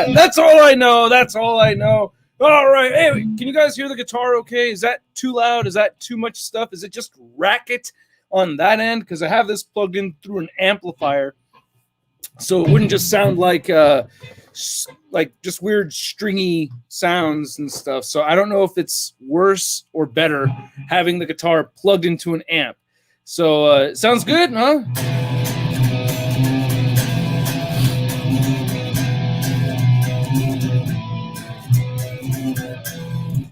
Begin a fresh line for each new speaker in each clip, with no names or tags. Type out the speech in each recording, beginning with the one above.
That's all I know. That's all I know. All right. Hey, can you guys hear the guitar okay? Is that too loud? Is that too much stuff? Is it just racket on that end? Because I have this plugged in through an amplifier, so it wouldn't just sound like just weird stringy sounds and stuff. So I don't know if it's worse or better having the guitar plugged into an amp. So sounds good, huh?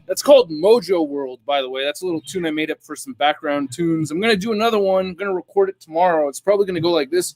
That's called Mojo World, by the way. That's a little tune I made up for some background tunes. I'm going to do another one. I'm going to record it tomorrow. It's probably going to go like this.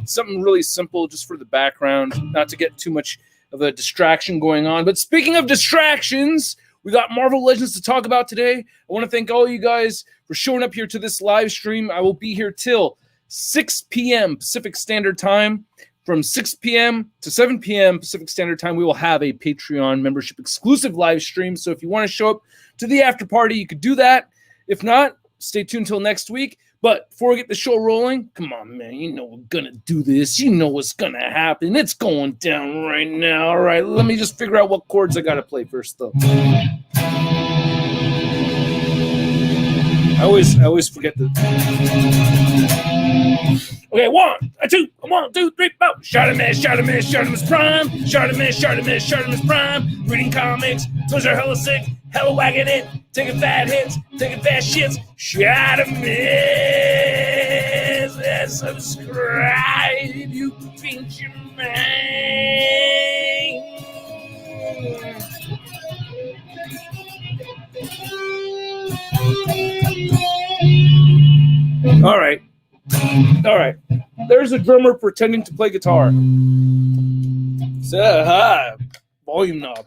Something really simple just for the background, not to get too much of a distraction going on. But speaking of distractions, we got Marvel Legends to talk about today. I want to thank all you guys for showing up here to this live stream. I will be here till 6 p.m. Pacific Standard Time. From 6 p.m. to 7 p.m. Pacific Standard Time, we will have a Patreon membership exclusive live stream. So if you want to show up to the after party, you could do that. If not, stay tuned till next week. But before we get the show rolling, come on, man. You know we're going to do this. You know what's going to happen. It's going down right now. All right, let me just figure out what chords I got to play first, though. I always forget the... Okay, 1, 2, 1, 2, 3, 4. ShartimusPrime. ShartimusPrime. Reading comics. Those are hella sick. Hella wagging it. Taking fat hits. Taking fat shits. Shartimus. And subscribe. You think you're mine. All right. There's a drummer pretending to play guitar. Volume knob.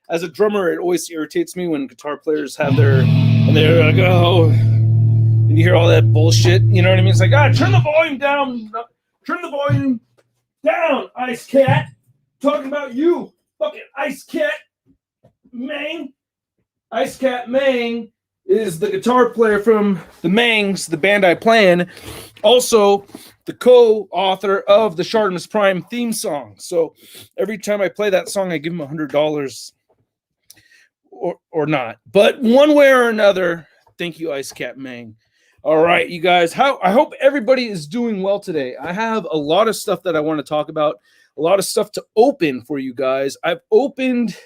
As a drummer, it always irritates me when guitar players have and they're like, oh, and you hear all that bullshit. You know what I mean? It's like, turn the volume down. Turn the volume down, Ice Cat. Talking about you, fucking Ice Cat Mang. Ice Cat Mang is the guitar player from the Mangs, the band I play in. Also, the co-author of the ShartimusPrime theme song. So every time I play that song, I give him $100 or not. But one way or another, thank you, Ice Cat Mang. All right, you guys. I hope everybody is doing well today. I have a lot of stuff that I want to talk about, a lot of stuff to open for you guys. I've opened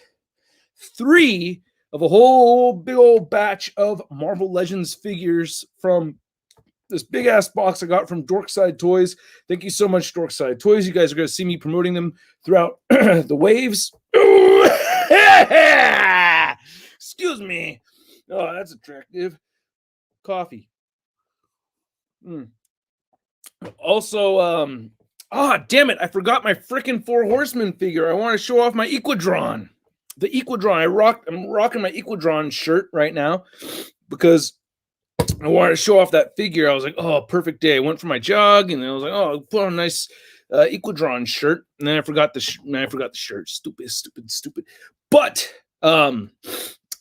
3 of a whole big old batch of Marvel Legends figures from this big-ass box I got from Dorkside Toys. Thank you so much, Dorkside Toys. You guys are going to see me promoting them throughout the waves. Excuse me. Oh, that's attractive. Coffee. Also, damn it. I forgot my freaking 4 Horsemen figure. I want to show off my Equidron. The Equidron. I'm rocking my Equidron shirt right now because I wanted to show off that figure. I was like, oh, perfect day. I went for my jog, and then I was like, oh, I'll put on a nice Equidron shirt. And then I forgot the shirt. Stupid. But,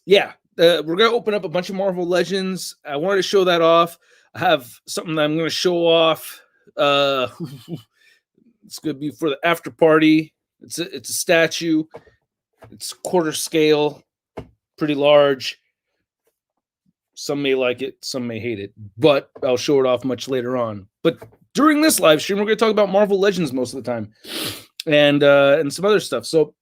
yeah, we're going to open up a bunch of Marvel Legends. I wanted to show that off. I have something that I'm going to show off. It's going to be for the after party. It's a statue. It's quarter scale, pretty large. Some may like it, some may hate it, but I'll show it off much later on. But during this live stream, we're going to talk about Marvel Legends most of the time, and some other stuff. So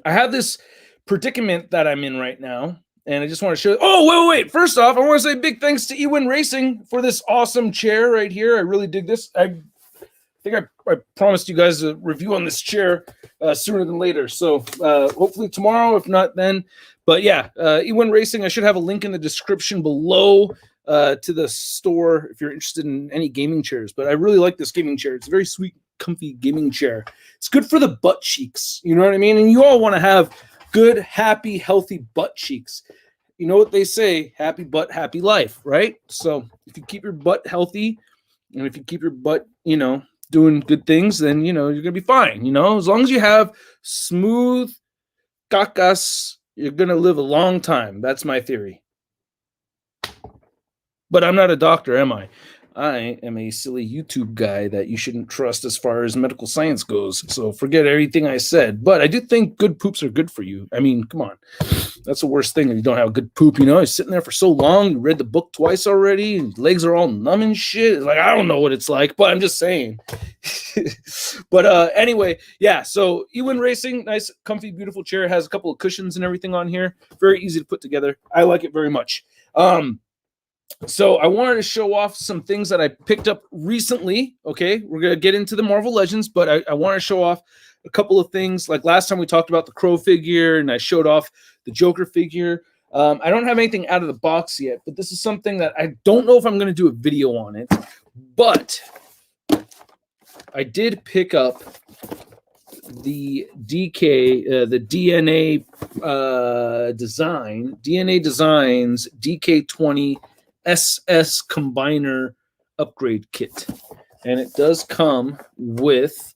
I have this predicament that I'm in right now, and I just want to show. Oh, wait! First off, I want to say big thanks to Ewin Racing for this awesome chair right here. I really dig this. I think I promised you guys a review on this chair sooner than later. So hopefully tomorrow, if not then. But yeah, E1 Racing, I should have a link in the description below to the store if you're interested in any gaming chairs. But I really like this gaming chair. It's a very sweet, comfy gaming chair. It's good for the butt cheeks. You know what I mean? And you all want to have good, happy, healthy butt cheeks. you know what they say, happy butt, happy life, right? So if you keep your butt healthy and if you keep your butt, doing good things, then, you're going to be fine. As long as you have smooth cacas, you're going to live a long time. That's my theory. But I'm not a doctor, am I? I am a silly YouTube guy that you shouldn't trust as far as medical science goes. So forget everything I said. But I do think good poops are good for you. I mean, come on. That's the worst thing if you don't have good poop. You're sitting there for so long. You read the book twice already. And your legs are all numb and shit. It's like, I don't know what it's like, but I'm just saying. But anyway, yeah. So Ewin Racing, nice, comfy, beautiful chair. Has a couple of cushions and everything on here. Very easy to put together. I like it very much. So I wanted to show off some things that I picked up recently. Okay, we're going to get into the Marvel Legends, but I want to show off a couple of things. Like last time we talked about the Crow figure, and I showed off the Joker figure. I don't have anything out of the box yet, but this is something that I don't know if I'm going to do a video on it. But I did pick up the the DNA DNA Designs DK20 SS Combiner upgrade kit, and it does come with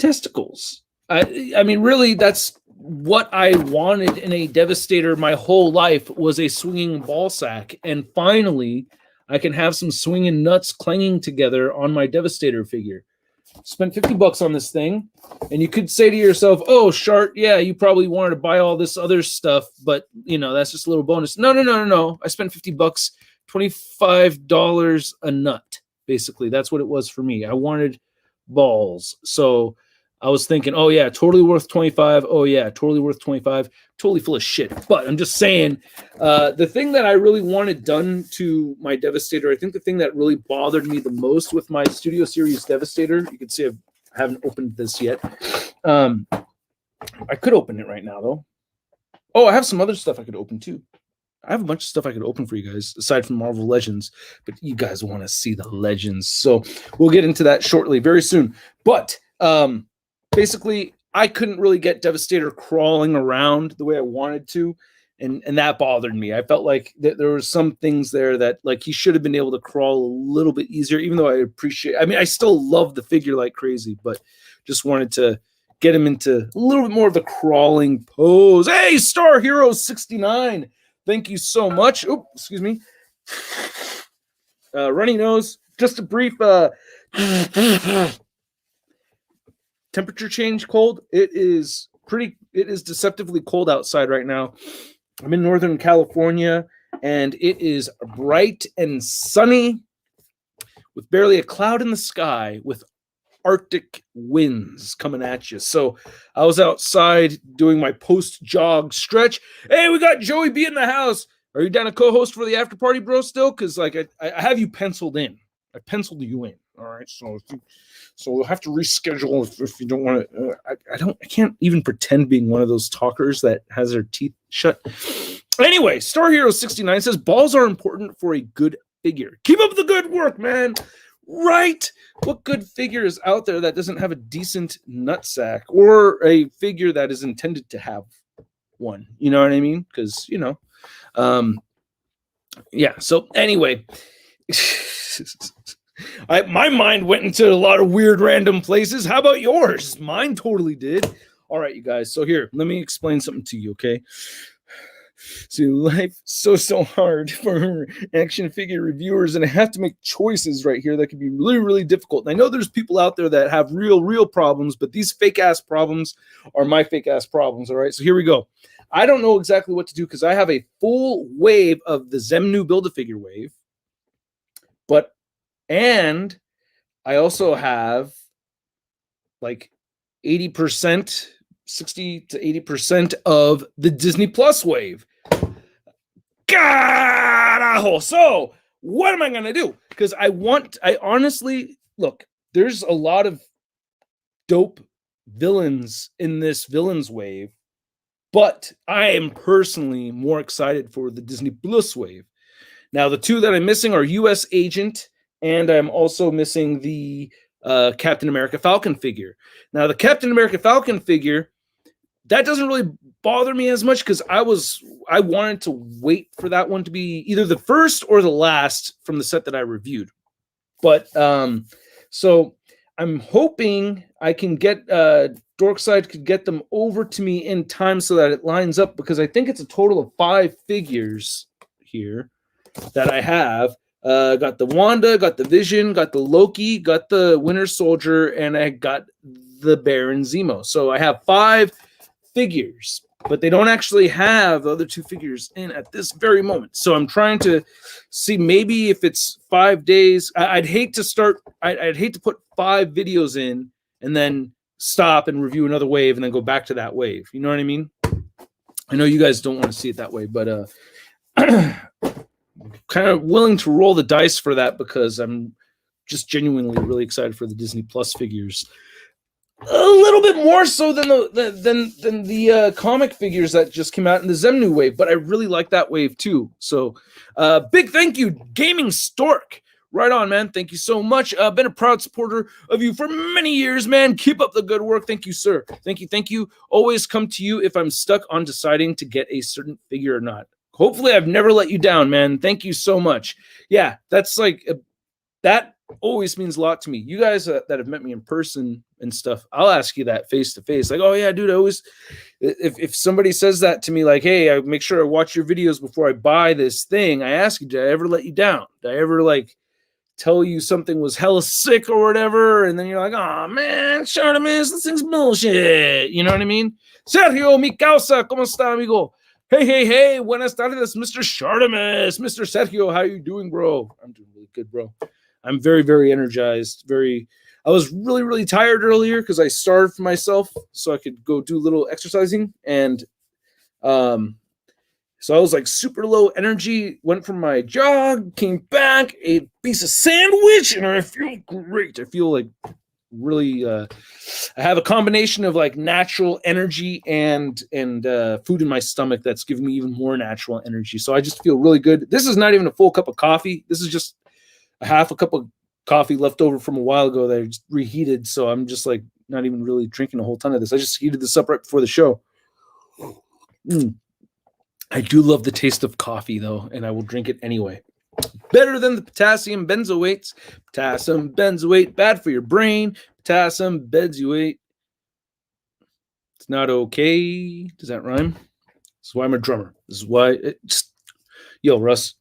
testicles. I mean, really, that's what I wanted in a Devastator my whole life, was a swinging ball sack, and finally I can have some swinging nuts clanging together on my Devastator figure. Spent $50 on this thing, and you could say to yourself, oh, Shart, yeah, you probably wanted to buy all this other stuff, but that's just a little bonus. No. I spent $50, $25 a nut. Basically, that's what it was for me. I wanted balls. So I was thinking, oh yeah, totally worth 25. Oh yeah, totally worth 25. Totally full of shit. But I'm just saying, the thing that I really wanted done to my Devastator, I think the thing that really bothered me the most with my Studio Series Devastator, you can see I haven't opened this yet. I could open it right now though. Oh, I have some other stuff I could open too. I have a bunch of stuff I could open for you guys aside from Marvel Legends, but you guys want to see the Legends. So we'll get into that shortly, very soon. But basically, I couldn't really get Devastator crawling around the way I wanted to, and that bothered me. I felt like there were some things there that, like, he should have been able to crawl a little bit easier, even though I still love the figure like crazy, but just wanted to get him into a little bit more of the crawling pose. Hey, Star Hero 69, thank you so much. Oh, excuse me. Runny nose. Just a brief temperature change. Cold. It is deceptively cold outside right now. I'm in Northern California, and it is bright and sunny with barely a cloud in the sky, with Arctic winds coming at you. So I was outside doing my post-jog stretch. Hey, we got Joey B in the house. Are you down to co-host for the after party, bro, still? Because, like, I have you penciled in. I penciled you in. All right, so we'll have to reschedule if you don't want to. I can't even pretend being one of those talkers that has their teeth shut. Anyway, Star Hero 69 says balls are important for a good figure. Keep up the good work, man. Right? What good figure is out there that doesn't have a decent nutsack, or a figure that is intended to have one? You know what I mean? Because yeah. So anyway. My mind went into a lot of weird random places. How about yours? Mine totally did. All right, you guys. So here, let me explain something to you, okay? See, life is so hard for action figure reviewers, and I have to make choices right here that can be really, really difficult. And I know there's people out there that have real problems, but these fake-ass problems are my fake-ass problems, all right? So here we go. I don't know exactly what to do because I have a full wave of the Zemnu Build-A-Figure wave, and I also have like 80%, 60 to 80% of the Disney Plus wave. Carajo! So what am I going to do? Because I honestly, look, there's a lot of dope villains in this villains wave, but I am personally more excited for the Disney Plus wave. Now, the two that I'm missing are U.S. Agent, and I'm also missing the Captain America Falcon figure. Now, the Captain America Falcon figure, that doesn't really bother me as much because I wanted to wait for that one to be either the first or the last from the set that I reviewed. But so I'm hoping I can get Dorkside could get them over to me in time so that it lines up, because I think it's a total of 5 figures here that I have. Got the Wanda, got the Vision, got the Loki, got the Winter Soldier, and I got the Baron Zemo. So I have 5 figures, but they don't actually have the other 2 figures in at this very moment. So I'm trying to see maybe if it's 5 days. I'd hate to put 5 videos in and then stop and review another wave and then go back to that wave. You know what I mean? I know you guys don't want to see it that way, but kind of willing to roll the dice for that because I'm just genuinely really excited for the Disney Plus figures. A little bit more so than the comic figures that just came out in the Zemnu wave, but I really like that wave too. So big thank you, Gaming Stork. Right on, man. Thank you so much. Been a proud supporter of you for many years, man. Keep up the good work. Thank you, sir. Thank you. Thank you. Always come to you if I'm stuck on deciding to get a certain figure or not. Hopefully I've never let you down, man. Thank you so much. Yeah, that's like, that always means a lot to me. You guys that have met me in person and stuff, I'll ask you that face to face. Like, oh yeah, dude, I always, if somebody says that to me, like, hey, I make sure I watch your videos before I buy this thing, I ask you, did I ever let you down? Did I ever like tell you something was hella sick or whatever? And then you're like, oh man, Shartimus, this thing's bullshit. You know what I mean? Sergio, mi causa, ¿cómo está, amigo? Hey, buenas tardes, Mr. Shartimus. Mr. Sergio, how you doing, bro? I'm doing really good, bro. I'm very, very energized. I was really, really tired earlier because I starved myself so I could go do a little exercising. And so I was like super low energy, went for my jog, came back, ate a piece of sandwich, and I feel great. I feel like really, I have a combination of like natural energy and food in my stomach that's giving me even more natural energy. So I just feel really good. This is not even a full cup of coffee. This is just a half a cup of coffee left over from a while ago that I just reheated. So I'm just like not even really drinking a whole ton of this. I just heated this up right before the show. I do love the taste of coffee though, and I will drink it anyway. Better than the potassium benzoates. Potassium benzoate, bad for your brain. Potassium benzoate. It's not okay. Does that rhyme? This is why I'm a drummer. This is why yo, Russ,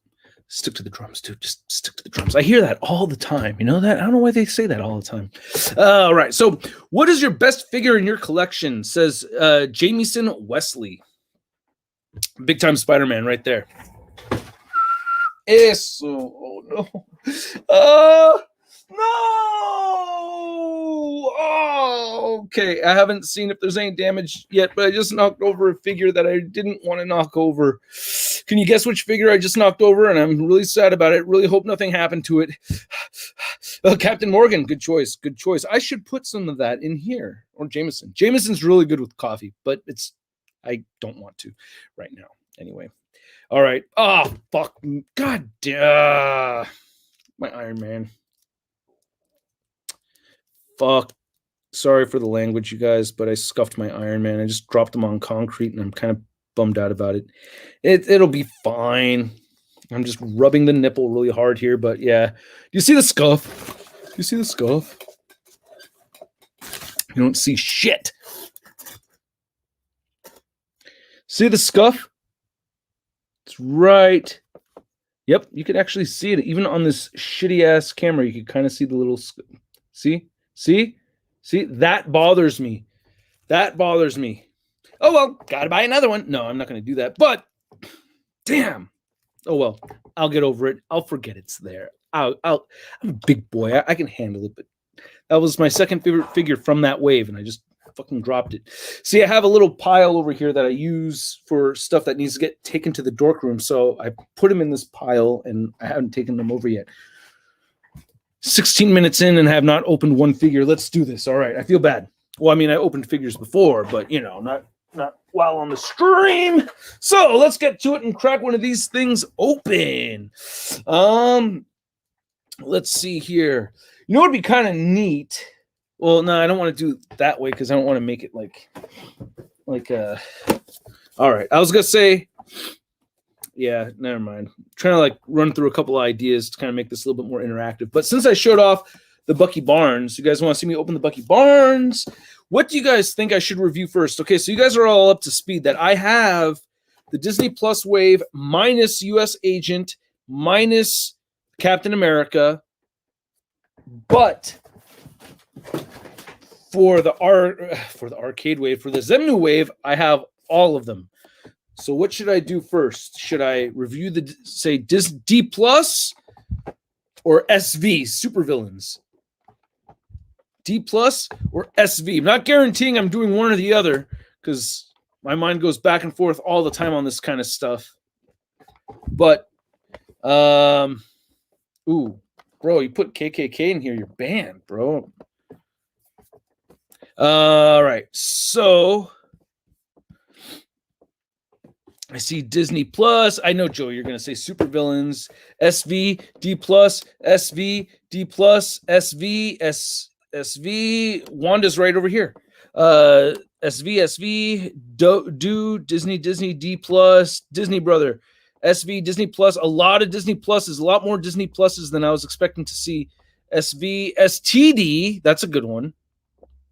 stick to the drums, dude. Just stick to the drums. I hear that all the time. You know that? I don't know why they say that all the time. All right. So what is your best figure in your collection? Says Jamieson Wesley. Big time Spider-Man right there. Eso. Oh no. No. Oh, okay. I haven't seen if there's any damage yet, but I just knocked over a figure that I didn't want to knock over. Can you guess which figure I just knocked over? And I'm really sad about it. Really hope nothing happened to it. Captain Morgan. Good choice. Good choice. I should put some of that in here. Or Jameson. Jameson's really good with coffee, but I don't want to right now. Anyway. All right. Oh, fuck. God damn. My Iron Man. Fuck. Sorry for the language, you guys, but I scuffed my Iron Man. I just dropped him on concrete, and I'm kind of bummed out about it. It'll be fine. I'm just rubbing the nipple really hard here, but yeah. Do you see the scuff? Do you see the scuff? You don't see shit. See the scuff? It's right. Yep, you can actually see it. Even on this shitty-ass camera, you can kind of see the little... See? See? See? That bothers me. That bothers me. Oh, well, gotta buy another one. No, I'm not going to do that. But, damn. Oh, well, I'll get over it. I'll forget it's there. I'm a big boy. I can handle it. But that was my second favorite figure from that wave, and I just fucking dropped it. See, I have a little pile over here that I use for stuff that needs to get taken to the dork room. So I put them in this pile, and I haven't taken them over yet. 16 minutes in and have not opened one figure. Let's do this. All right. I feel bad. Well, I mean, I opened figures before, but, you know, not while on the stream. So let's get to it and crack one of these things open. Let's see here. You know what would be kind of neat? Well, no, I don't want to do it that way because I don't want to make it like like all right. I was gonna say, yeah, never mind. I'm trying to like run through a couple of ideas to kind of make this a little bit more interactive. But since I showed off the Bucky Barnes, you guys want to see me open the Bucky Barnes? What do you guys think I should review first? Okay, so you guys are all up to speed that I have the Disney Plus wave minus US Agent minus Captain America, but for the arcade wave, for the Zemnu wave, I have all of them. So what should I do first? Should I review the say D plus or SV supervillains? D plus or SV? I'm not guaranteeing I'm doing one or the other because my mind goes back and forth all the time on this kind of stuff. But ooh, bro, you put KKK in here, you're banned, bro. All right, so I see Disney Plus. I know, Joe, you're going to say supervillains. SV, D plus, SV, D plus, SV, SV. Wanda's right over here. SV, do Disney, D plus, Disney Brother. SV, Disney Plus. A lot of Disney Pluses, a lot more Disney Pluses than I was expecting to see. SV, STD. That's a good one.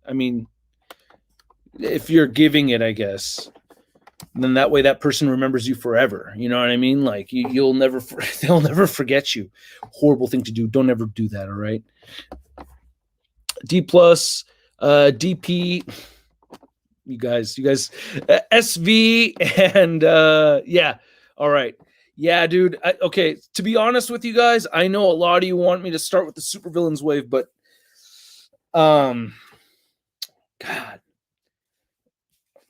I mean, if you're giving it, I guess. And then that way that person remembers you forever. You know what I mean? Like they'll never forget you. Horrible thing to do. Don't ever do that. All right. D plus, DP, you guys, SV and yeah. All right. Yeah, dude. Okay. To be honest with you guys, I know a lot of you want me to start with the supervillains wave, but God,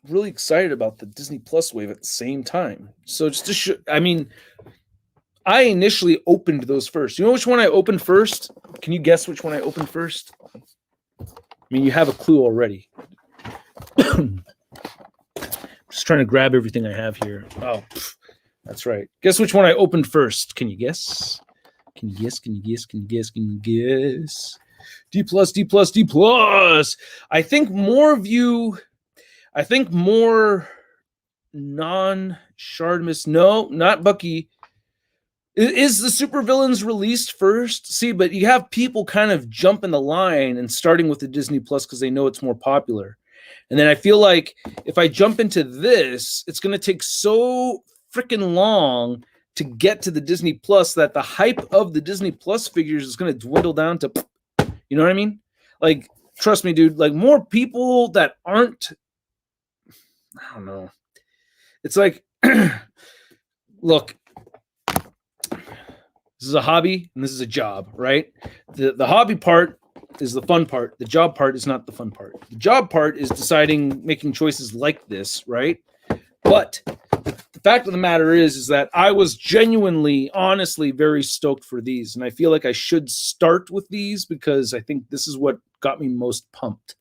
really excited about the Disney Plus wave at the same time. So just to I initially opened those first. You know which one I opened first? Can you guess which one I opened first? I mean, you have a clue already. Just trying to grab everything I have here. Oh, that's right. Guess which one I opened first? Can you guess? Can you guess? D plus, D plus, D plus. I think more non-Shartimus. No, not Bucky. Is the supervillains released first? See, but you have people kind of jumping the line and starting with the Disney Plus because they know it's more popular. And then I feel like if I jump into this, it's going to take so freaking long to get to the Disney Plus that the hype of the Disney Plus figures is going to dwindle down to, you know what I mean? Like, trust me, dude, like more people that aren't, I don't know. It's like, look, this is a hobby and this is a job, right? The hobby part is the fun part. The job part is not the fun part. The job part is making choices like this, right? But the fact of the matter is that I was genuinely, honestly, very stoked for these. And I feel like I should start with these because I think this is what got me most pumped.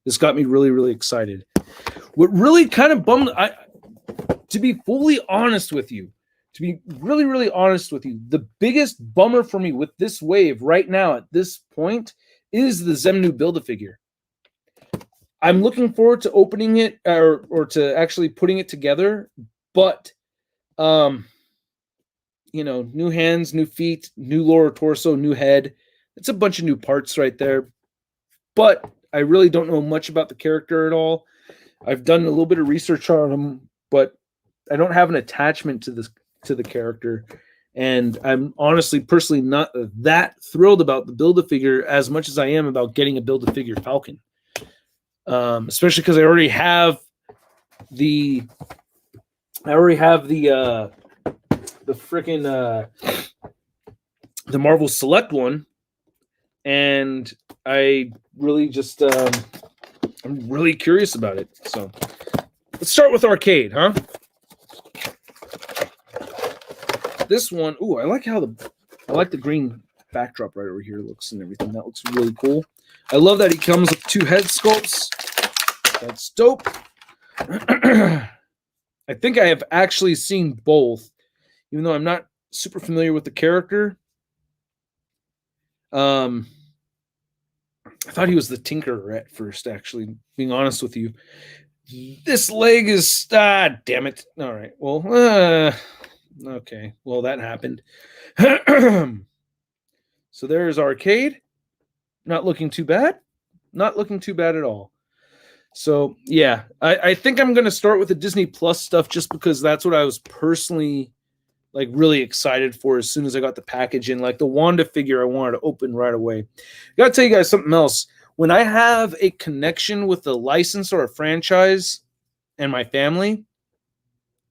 This got me really, really excited. What really kind of bummed, to be fully honest with you, to be really, really honest with you, the biggest bummer for me with this wave right now at this point is the Zemnu Build-A-Figure. I'm looking forward to opening it or to actually putting it together, but you know, new hands, new feet, new lower torso, new head. It's a bunch of new parts right there. But I really don't know much about the character at all. I've done a little bit of research on him, but I don't have an attachment to the character. And I'm honestly, personally not that thrilled about the Build-A-Figure as much as I am about getting a Build-A-Figure Falcon. Especially because I already have the freaking the Marvel Select one, and I really just I'm really curious about it. So let's start with arcade, huh? This one, ooh, I like the green backdrop right over here looks and everything. That looks really cool. I love that he comes with two head sculpts. That's dope. I think I have actually seen both, even though I'm not super familiar with the character. I thought he was the Tinkerer at first, actually, being honest with you. This leg is damn it. All right. Well, okay. Well, that happened. So there's arcade. Not looking too bad. Not looking too bad at all. So yeah, I think I'm gonna start with the Disney Plus stuff just because that's what I was personally like really excited for as soon as I got the package in. Like the Wanda figure I wanted to open right away. Gotta tell you guys something else. When I have a connection with a license or a franchise and my family,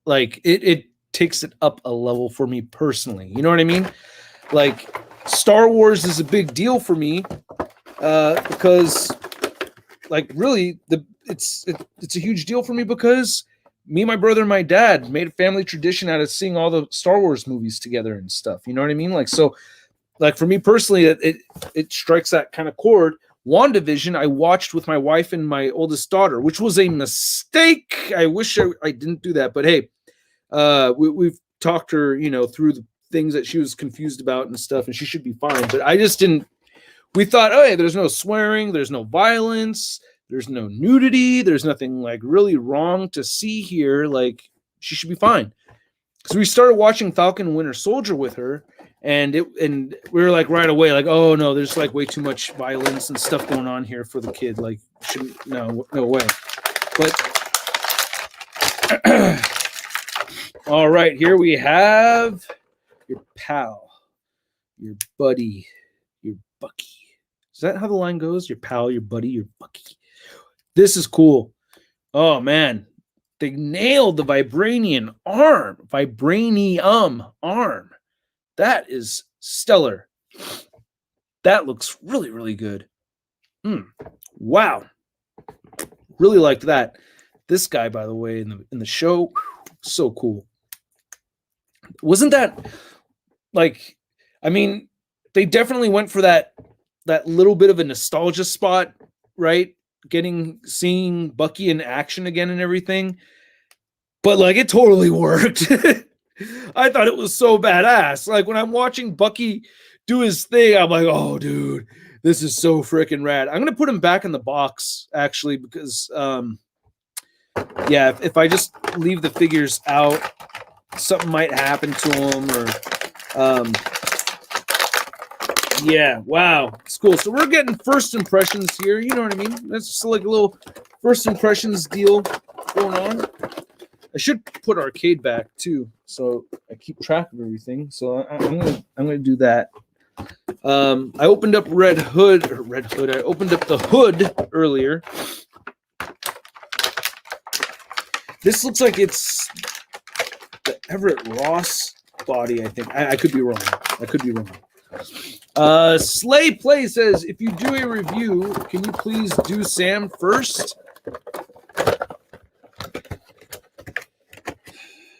like it takes it up a level for me personally. You know what I mean? Like Star Wars is a big deal for me because like really it's a huge deal for me because me, my brother, and my dad made a family tradition out of seeing all the Star Wars movies together and stuff. You know what I mean? Like so, like for me personally, it strikes that kind of chord. WandaVision, I watched with my wife and my oldest daughter, which was a mistake. I wish I didn't do that, but hey, we've talked her, you know, through the things that she was confused about and stuff, and she should be fine. But I just didn't. We thought, oh, hey, there's no swearing, there's no violence, there's no nudity, there's nothing like really wrong to see here. Like she should be fine. Because we started watching Falcon and Winter Soldier with her, and we were like right away, like, oh no, there's like way too much violence and stuff going on here for the kid. Like, shouldn't no way. But all right, here we have your pal, your buddy, your Bucky. Is that how the line goes? Your pal, your buddy, your Bucky. This is cool. Oh man, they nailed the vibranium arm. That is stellar. That looks really, really good. Wow. Really liked that. This guy, by the way, in the show, so cool. Wasn't that like? I mean, they definitely went for that little bit of a nostalgia spot, right? Seeing Bucky in action again and everything. But like it totally worked. I thought it was so badass. Like when I'm watching Bucky do his thing, I'm like, oh dude, this is so freaking rad. I'm gonna put him back in the box actually because yeah, if I just leave the figures out, something might happen to him or yeah, wow, it's cool. So we're getting first impressions here. You know what I mean? That's just like a little first impressions deal going on. I should put arcade back too, so I keep track of everything. So I'm gonna do that. I opened up Red Hood. I opened up the hood earlier. This looks like it's the Everett Ross body. I think I could be wrong. Slay Play says, if you do a review, can you please do Sam first?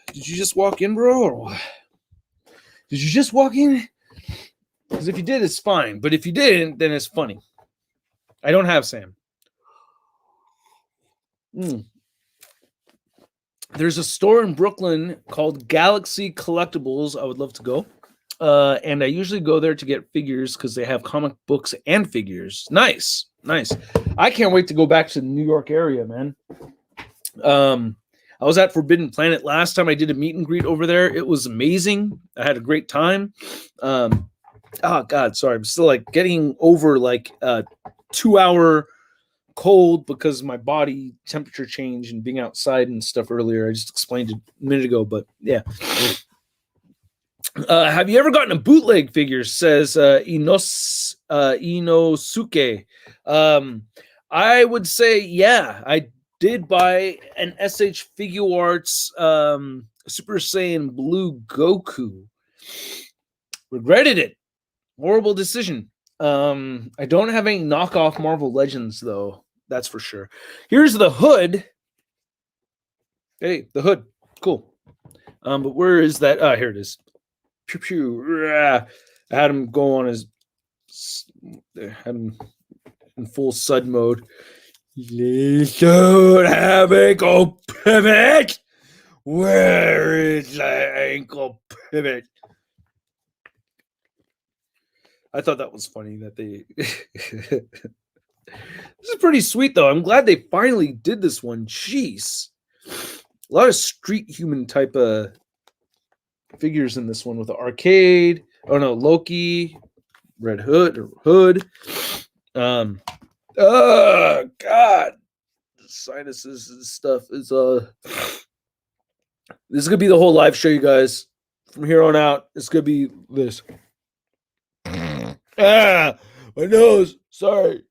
Did you just walk in, bro? Or what? Did you just walk in? Because if you did, it's fine. But if you didn't, then it's funny. I don't have Sam. There's a store in Brooklyn called Galaxy Collectibles. I would love to go. And I usually go there to get figures because they have comic books and figures. Nice. I can't wait to go back to the New York area, man. I was at Forbidden Planet last time. I did a meet and greet over there. It was amazing. I had a great time. Oh God, sorry. I'm still like getting over like a 2-hour cold because my body temperature change and being outside and stuff earlier. I just explained it a minute ago, but yeah. Have you ever gotten a bootleg figure? Says Inosuke. I would say, yeah, I did buy an SH Figuarts Super Saiyan Blue Goku. Regretted it. Horrible decision. I don't have any knockoff Marvel Legends, though. That's for sure. Here's the hood. Hey, the hood. Cool. But where is that? Here it is. Pew, pew. I had him go on his... had him in full sud mode. Please don't have ankle pivot. Where is the ankle pivot? I thought that was funny that they This is pretty sweet, though. I'm glad they finally did this one. Jeez. A lot of street human type of figures in this one with the arcade. Oh, no, Loki, Red Hood, or Hood. Oh, God. The sinuses and stuff is, this is going to be the whole live show, you guys. From here on out, it's going to be this. Ah, my nose. Sorry.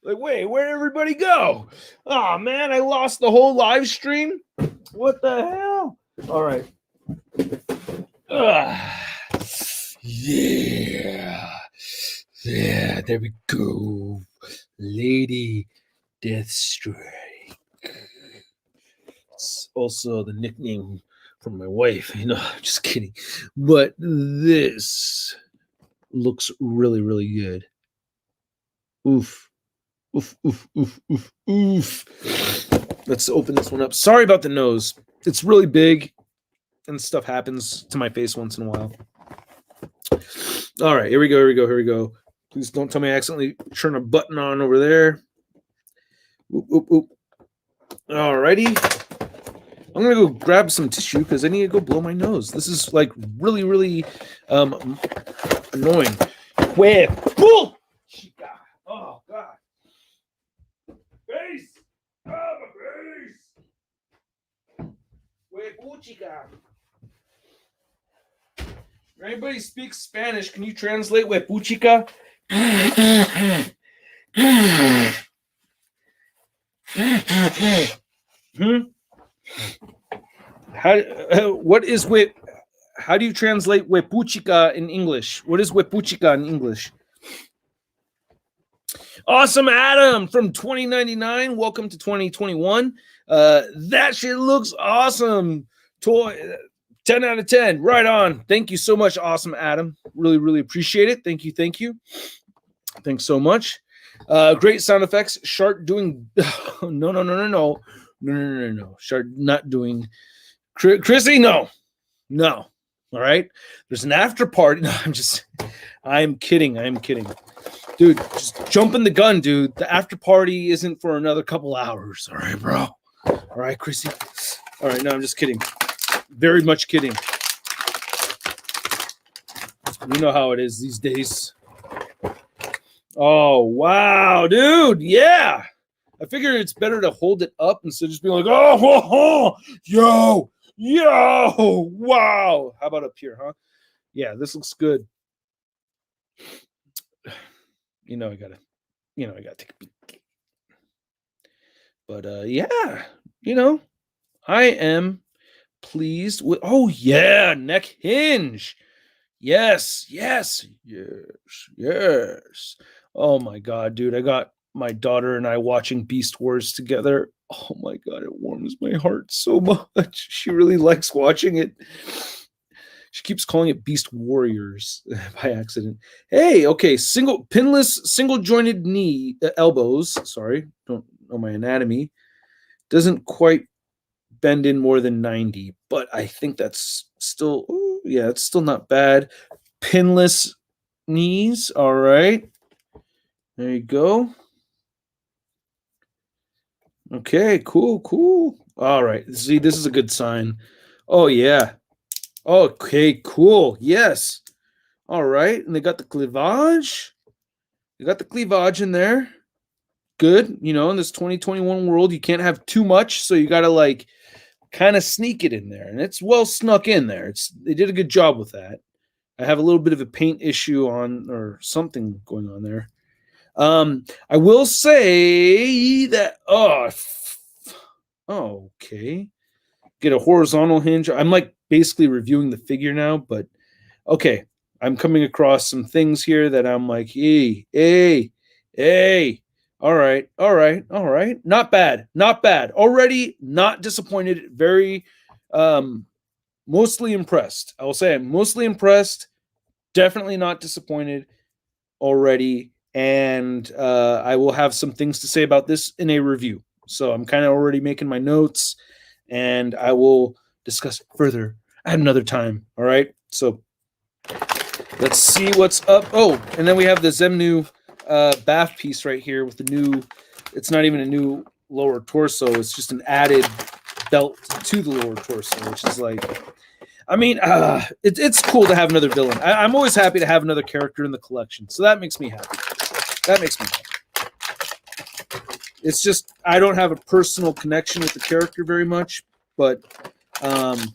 Like, wait, where'd everybody go? Oh man, I lost the whole live stream. What the hell? All right. Yeah. Yeah, there we go. Lady Deathstrike. It's also the nickname from my wife. You know, just kidding. But this looks really, really good. Oof. Oof, oof, oof, oof, oof. Let's open this one up. Sorry about the nose. It's really big, and stuff happens to my face once in a while. All right, here we go. Please don't tell me I accidentally turn a button on over there. Oop, oop, oop. All righty. I'm going to go grab some tissue because I need to go blow my nose. This is like really, really annoying. Where? Oh, God. Face! Oh, my face! Huepuchica. Anybody speaks Spanish? Can you translate huepuchica? How do you translate huepuchica in English? What is huepuchica in English? Awesome Adam from 2099. Welcome to 2021. That shit looks awesome. Toy 10 out of 10. Right on. Thank you so much, Awesome Adam. Really, really appreciate it. Thank you. Thanks so much. Great sound effects. Shart doing no. Shart not doing Chrissy, no. All right. There's an after party. No, I'm kidding. Dude, just jumping the gun, dude. The after party isn't for another couple hours. All right, bro. All right, Chrissy. All right, no, I'm just kidding. Very much kidding. You know how it is these days. Oh, wow, dude. Yeah. I figure it's better to hold it up instead of just being like, yo, wow. How about up here, huh? Yeah, this looks good. I gotta take a peek. But yeah, I am pleased with. Oh yeah, neck hinge. Yes. Oh my god, dude! I got my daughter and I watching Beast Wars together. Oh my god, it warms my heart so much. She really likes watching it. She keeps calling it Beast Warriors by accident. Hey, okay, pinless, single jointed knee, elbows. Sorry, don't know my anatomy. Doesn't quite bend in more than 90, but I think that's still, it's still not bad. Pinless knees. All right, there you go. Okay, cool. All right, see, this is a good sign. Oh yeah. Okay, cool. Yes. All right. And they got the cleavage. They got the cleavage in there. Good. In this 2021 world, you can't have too much. So you got to kind of sneak it in there. And it's well snuck in there. They did a good job with that. I have a little bit of a paint issue or something going on there. I will say that, okay. Get a horizontal hinge. I'm basically reviewing the figure now, but okay. I'm coming across some things here that I'm like, hey. All right. Not bad. Already not disappointed. Very, mostly impressed. I will say I'm mostly impressed. Definitely not disappointed already. And I will have some things to say about this in a review. So I'm kind of already making my notes, and I will discuss further at another time. All right. So Let's see what's up. Oh, and then we have the Zemnu bath piece right here with the new. It's not even a new lower torso. It's just an added belt to the lower torso, which is like, I mean, it's cool to have another villain. I'm always happy to have another character in the collection, so that makes me happy. That makes me happy. It's just I don't have a personal connection with the character very much, but kind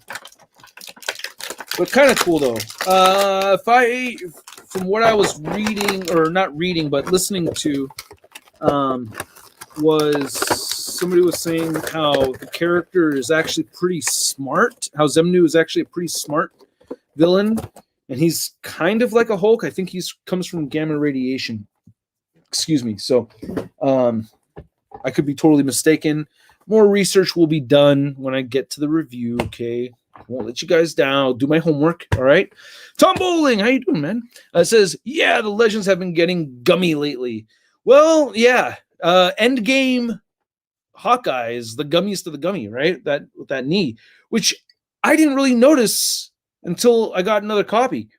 of cool though. From what I was reading, or not reading, but listening to, was somebody was saying how the character is actually pretty smart. How Zemnu is actually a pretty smart villain, and he's kind of like a Hulk. I think he's comes from gamma radiation. Excuse me. So, I could be totally mistaken. More research will be done when I get to the review. Okay, I won't let you guys down. I'll do my homework. All right. Tom Bowling, how you doing, man? Says, yeah, the legends have been getting gummy lately. Well, yeah. Endgame Hawkeye is the gummiest of the gummy, right? That with that knee, which I didn't really notice until I got another copy.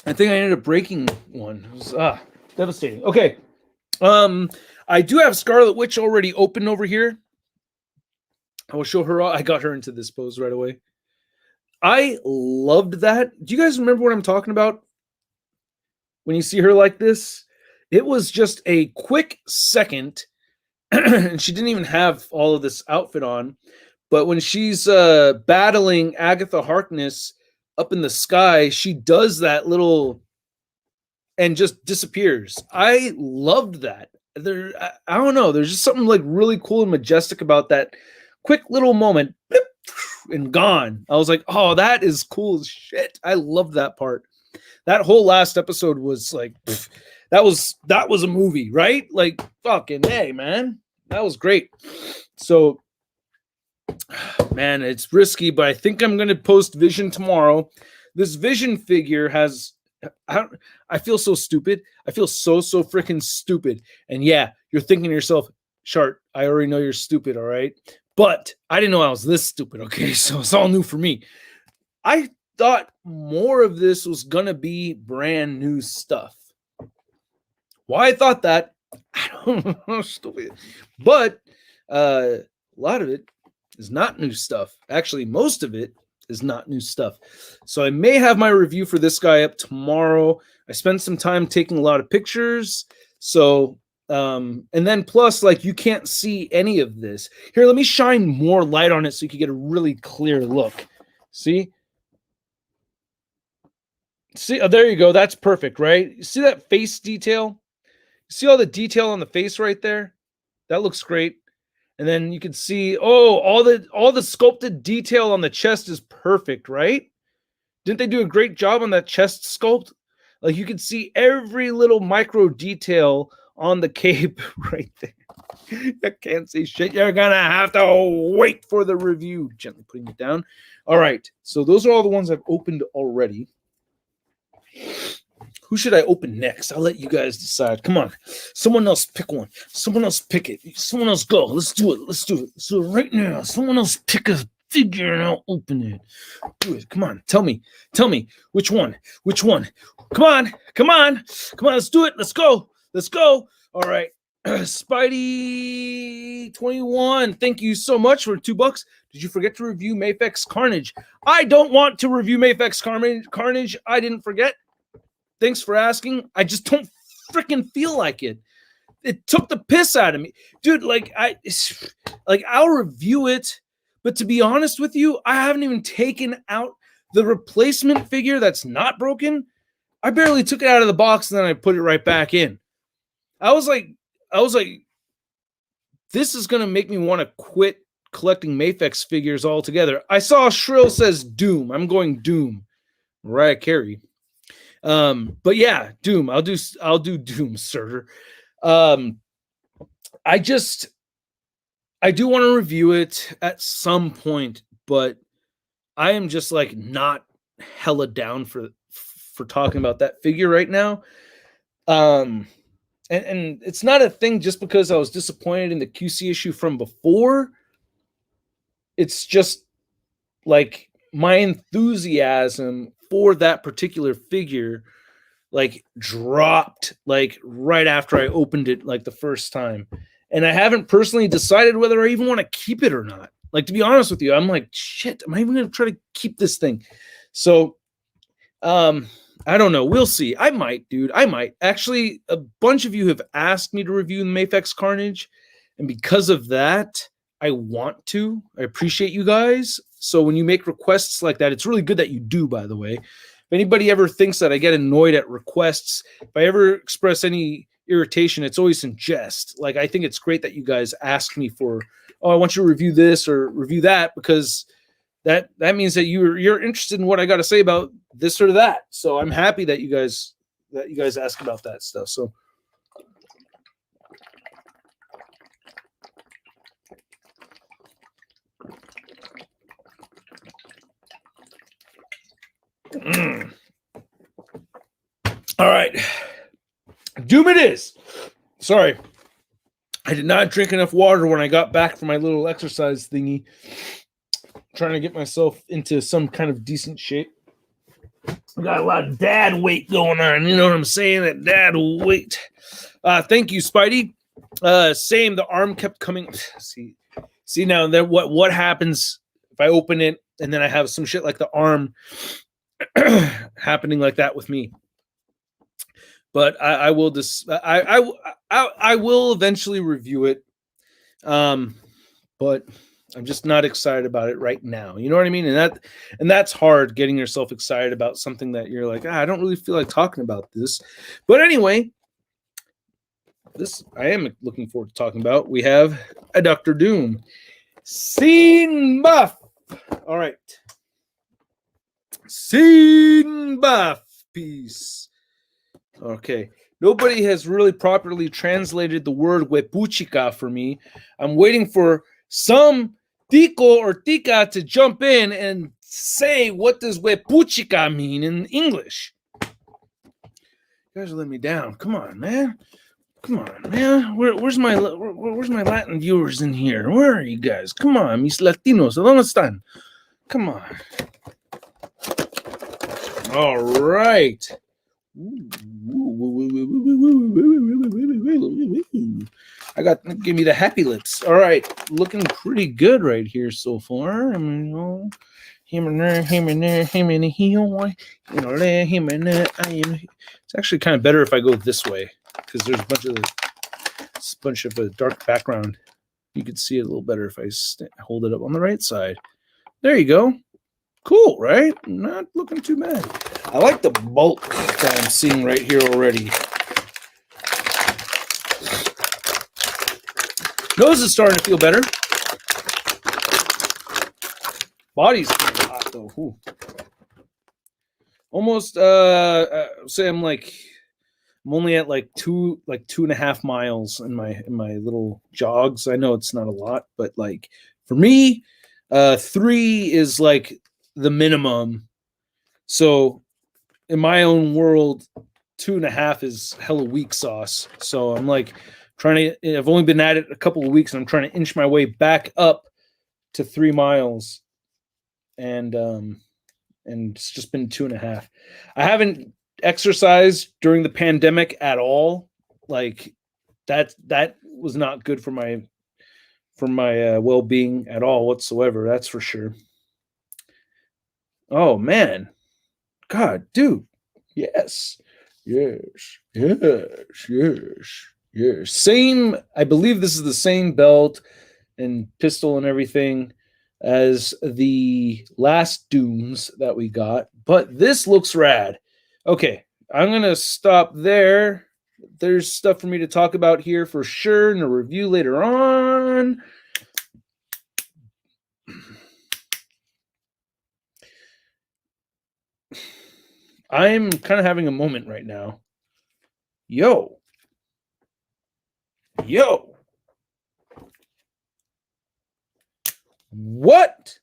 I think I ended up breaking one. It was devastating. Okay. I do have Scarlet Witch already open over here. I will show her. I got her into this pose right away. I loved that. Do you guys remember what I'm talking about? When you see her like this, it was just a quick second, and she didn't even have all of this outfit on. But when she's battling Agatha Harkness up in the sky, she does that little and just disappears. I loved that. I don't know. There's just something like really cool and majestic about that quick little moment, and gone. I was like, oh, that is cool as shit. I love that part. That whole last episode was like, that was a movie, right? Like, fucking hey, man, that was great. So, man, it's risky, but I think I'm gonna post Vision tomorrow. This Vision figure has. I feel so stupid. I feel so freaking stupid. And yeah, you're thinking to yourself, Shart, I already know you're stupid, all right? But I didn't know I was this stupid, okay? So it's all new for me. I thought more of this was going to be brand new stuff. Why I thought that, I don't know, stupid. But a lot of it is not new stuff. Actually, most of it is not new stuff. So I may have my review for this guy up tomorrow. I spent some time taking a lot of pictures. So, and then plus, like, you can't see any of this. Here, let me shine more light on it so you can get a really clear look. See? See, oh, there you go. That's perfect, right? You see that face detail? See all the detail on the face right there? That looks great. And then you can see, oh, all the sculpted detail on the chest is perfect, right? Didn't they do a great job on that chest sculpt? Like, you can see every little micro detail on the cape right there. I can't see shit. You're gonna have to wait for the review. Gently putting it down. All right. So those are all the ones I've opened already. Who should I open next? I'll let you guys decide. Come on. Someone else pick one. Someone else pick it. Someone else go. Let's do it. Let's do it. Let's do it right now. Someone else pick a figure and I'll open it. Do it. Come on. Tell me. Tell me. Which one? Which one? Come on. Come on. Come on. Let's do it. Let's go. Let's go. All right. Spidey 21. Thank you so much for $2. Did you forget to review Mafex Carnage? I don't want to review Mafex Carnage. I didn't forget. Thanks for asking. I just don't freaking feel like it. It took the piss out of me. Dude, I'll review it, but to be honest with you, I haven't even taken out the replacement figure that's not broken. I barely took it out of the box and then I put it right back in. I was like, this is going to make me want to quit collecting Mafex figures altogether. I saw Shrill says Doom. I'm going Doom. Mariah Carey. But yeah, Doom. I'll do Doom, sir. I do want to review it at some point, but I am just like not hella down for talking about that figure right now. And it's not a thing just because I was disappointed in the QC issue from before. It's just like my enthusiasm for that particular figure like dropped like right after I opened it like the first time. And I haven't personally decided whether I even want to keep it or not. Like, to be honest with you, I'm like, shit, am I even going to try to keep this thing? So, I don't know. We'll see. I might, dude. I might. Actually, a bunch of you have asked me to review the Mafex Carnage. And because of that, I want to. I appreciate you guys. So when you make requests like that, it's really good that you do, by the way. If anybody ever thinks that I get annoyed at requests, if I ever express any irritation, it's always in jest. Like, I think it's great that you guys ask me for, oh, I want you to review this or review that, because that means that you're interested in what I got to say about this or that. So I'm happy that you guys ask about that stuff. So all right, doom it is. Sorry, I did not drink enough water when I got back from my little exercise thingy, trying to get myself into some kind of decent shape. I got a lot of dad weight going on. You know what I'm saying? That dad weight. Thank you, Spidey. Same. The arm kept coming. See now that what happens if I open it and then I have some shit like the arm happening like that with me. But I will just I will eventually review it. But I'm just not excited about it right now. You know what I mean? And that's hard, getting yourself excited about something that you're like, I don't really feel like talking about this. But anyway, this I am looking forward to talking about. We have a Dr. Doom scene buff. All right. Scene buff piece. Okay. Nobody has really properly translated the word wepuchica for me. I'm waiting for some tico or tica to jump in and say, what does wepuchica mean in English? You guys are letting me down. Come on, man. Come on, man. Where's my Latin viewers in here? Where are you guys? Come on, mis Latinos. ¿Dónde están? Come on. All right. Give me the happy lips. All right, looking pretty good right here so far. I mean, it's actually kind of better if I go this way, because there's a bunch of a dark background. You could see it a little better if I hold it up on the right side. There you go. Cool, right? Not looking too bad. I like the bulk that I'm seeing right here already. Nose is starting to feel better. Body's hot though. Ooh. Almost say I'm only at like 2.5 miles in my little jogs. I know it's not a lot, but like for me, 3 is like the minimum. So in my own world, 2.5 is hella weak sauce. So I'm like I've only been at it a couple of weeks, and I'm trying to inch my way back up to 3 miles. And it's just been 2.5. I haven't exercised during the pandemic at all. Like that was not good for my well-being at all whatsoever. That's for sure. Oh man, God, dude, yes. Same. I believe this is the same belt and pistol and everything as the last Dooms that we got, but this looks rad. Okay, I'm gonna stop there. There's stuff for me to talk about here for sure in a review later on. I'm kind of having a moment right now. Yo. What?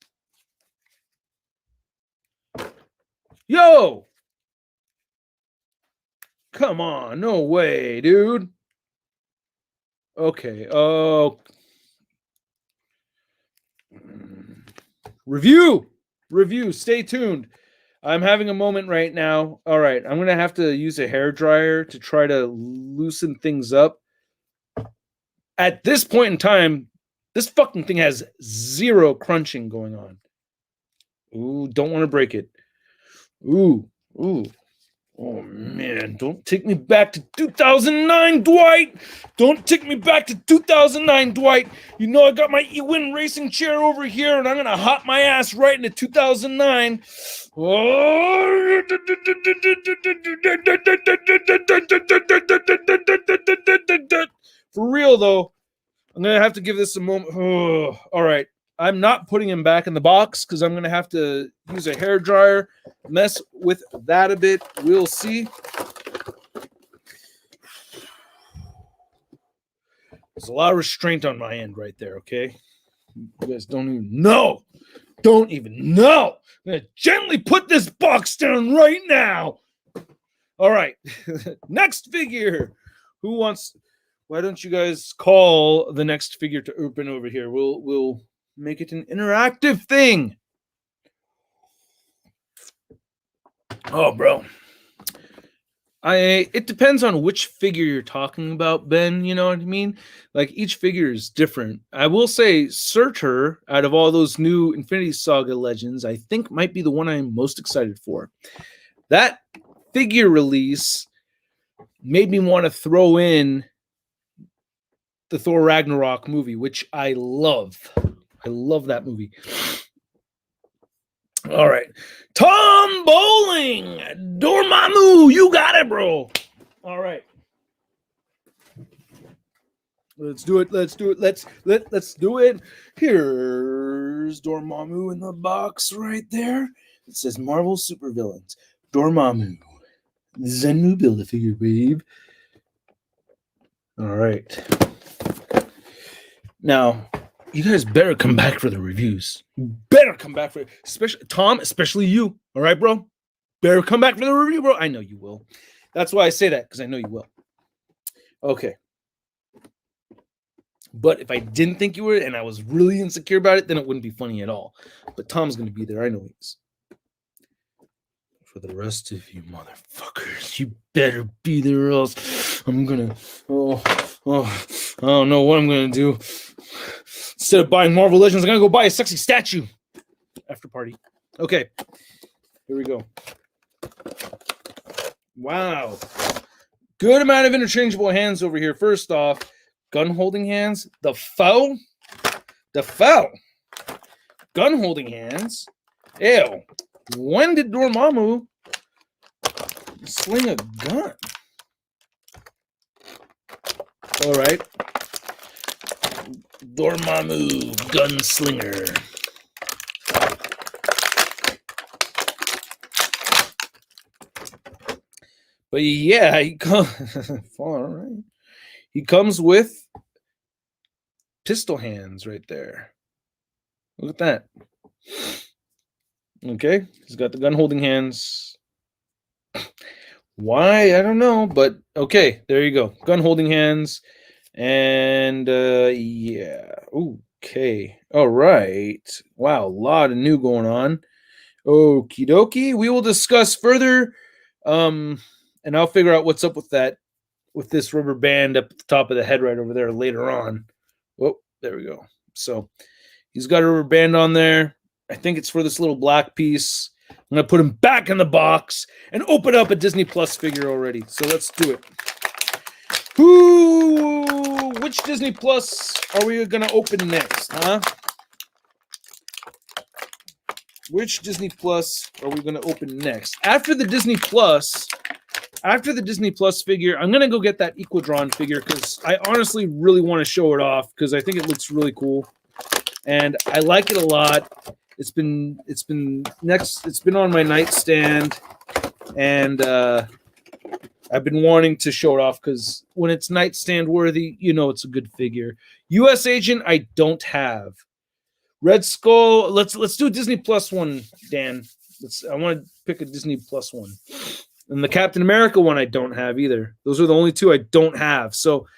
Yo. Come on. No way, dude. Okay. Oh. Review. Stay tuned. I'm having a moment right now. All right, I'm gonna have to use a hair dryer to try to loosen things up. At this point in time, this fucking thing has zero crunching going on. Ooh, don't want to break it. Ooh, ooh. Oh man, don't take me back to 2009, Dwight. Don't take me back to 2009, Dwight. You know I got my E-Win racing chair over here, and I'm gonna hop my ass right into 2009. Oh. For real though, I'm gonna have to give this a moment. Oh, all right, I'm not putting him back in the box because I'm gonna have to use a hair dryer, mess with that a bit. We'll see. There's a lot of restraint on my end right there. Okay, you guys don't even know. Don't even know. I'm gonna gently put this box down right now. All right, next figure. Who wants? Why don't you guys call the next figure to open over here? We'll make it an interactive thing. Oh, bro. It depends on which figure you're talking about, Ben. You know what I mean? Like each figure is different. I will say Surtur, out of all those new Infinity Saga legends, I think might be the one I'm most excited for. That figure release made me want to throw in the Thor Ragnarok movie, which I love. I love that movie. All right. Tom Bowling, Dormammu, you got it, bro. All right. Let's do it. Let's do it. Let's do it. Here's Dormammu in the box right there. It says Marvel Supervillains. Dormammu. This is a new Build-A-Figure, babe. All right. Now, you guys better come back for the reviews. You better come back for it. Especially Tom, especially you. All right, bro? Better come back for the review, bro. I know you will. That's why I say that, because I know you will. Okay. But if I didn't think you were and I was really insecure about it, then it wouldn't be funny at all. But Tom's going to be there. I know he is. For the rest of you motherfuckers, you better be there or else I'm going to... I don't know what I'm going to do. Instead of buying Marvel Legends, I'm going to go buy a sexy statue. After party. Okay. Here we go. Wow. Good amount of interchangeable hands over here. First off, gun holding hands. The foe. Gun holding hands. Ew. When did Dormammu sling a gun? All right. Dormammu, gunslinger. But yeah, he comes. All right. He comes with pistol hands right there. Look at that. Okay, he's got the gun holding hands. Why? I don't know, but okay, there you go. Gun holding hands. And yeah. Okay. All right. Wow, a lot of new going on. Okie dokie. We will discuss further. And I'll figure out what's up with that, with this rubber band up at the top of the head right over there later on. Whoa, there we go. So he's got a rubber band on there. I think it's for this little black piece. I'm going to put him back in the box and open up a Disney Plus figure already. So let's do it. Which Disney Plus are we going to open next, huh? Which Disney Plus are we going to open next? After the Disney Plus figure, I'm going to go get that Equidron figure because I honestly really want to show it off because I think it looks really cool. And I like it a lot. It's been on my nightstand, and I've been wanting to show it off because when it's nightstand worthy, you know it's a good figure. US Agent, I don't have. Red Skull, let's do a Disney Plus one, Dan. I want to pick a Disney Plus one. And the Captain America one I don't have either. Those are the only two I don't have. So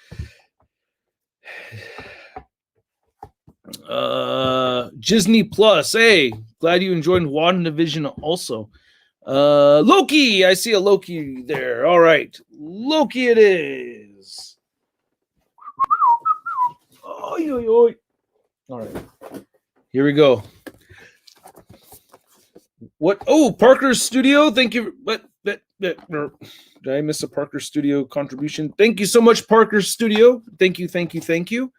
Disney Plus. Hey, glad you enjoyed WandaVision also. Loki. I see a Loki there. All right. Loki it is. Oy, oy, oy. All right. Here we go. What? Oh, Parker's Studio. Thank you. Did I miss a Parker Studio contribution? Thank you so much, Parker Studio. Thank you, thank you, thank you.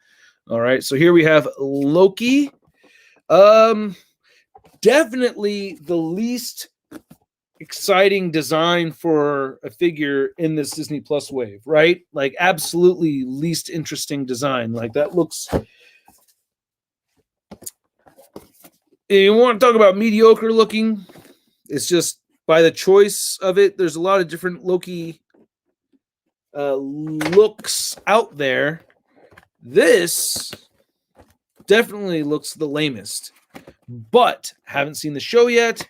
All right, so here we have Loki. Definitely the least exciting design for a figure in this Disney Plus wave, right? Like absolutely least interesting design. Like that looks. You want to talk about mediocre looking? It's just by the choice of it. There's a lot of different Loki looks out there. This definitely looks the lamest, but haven't seen the show yet.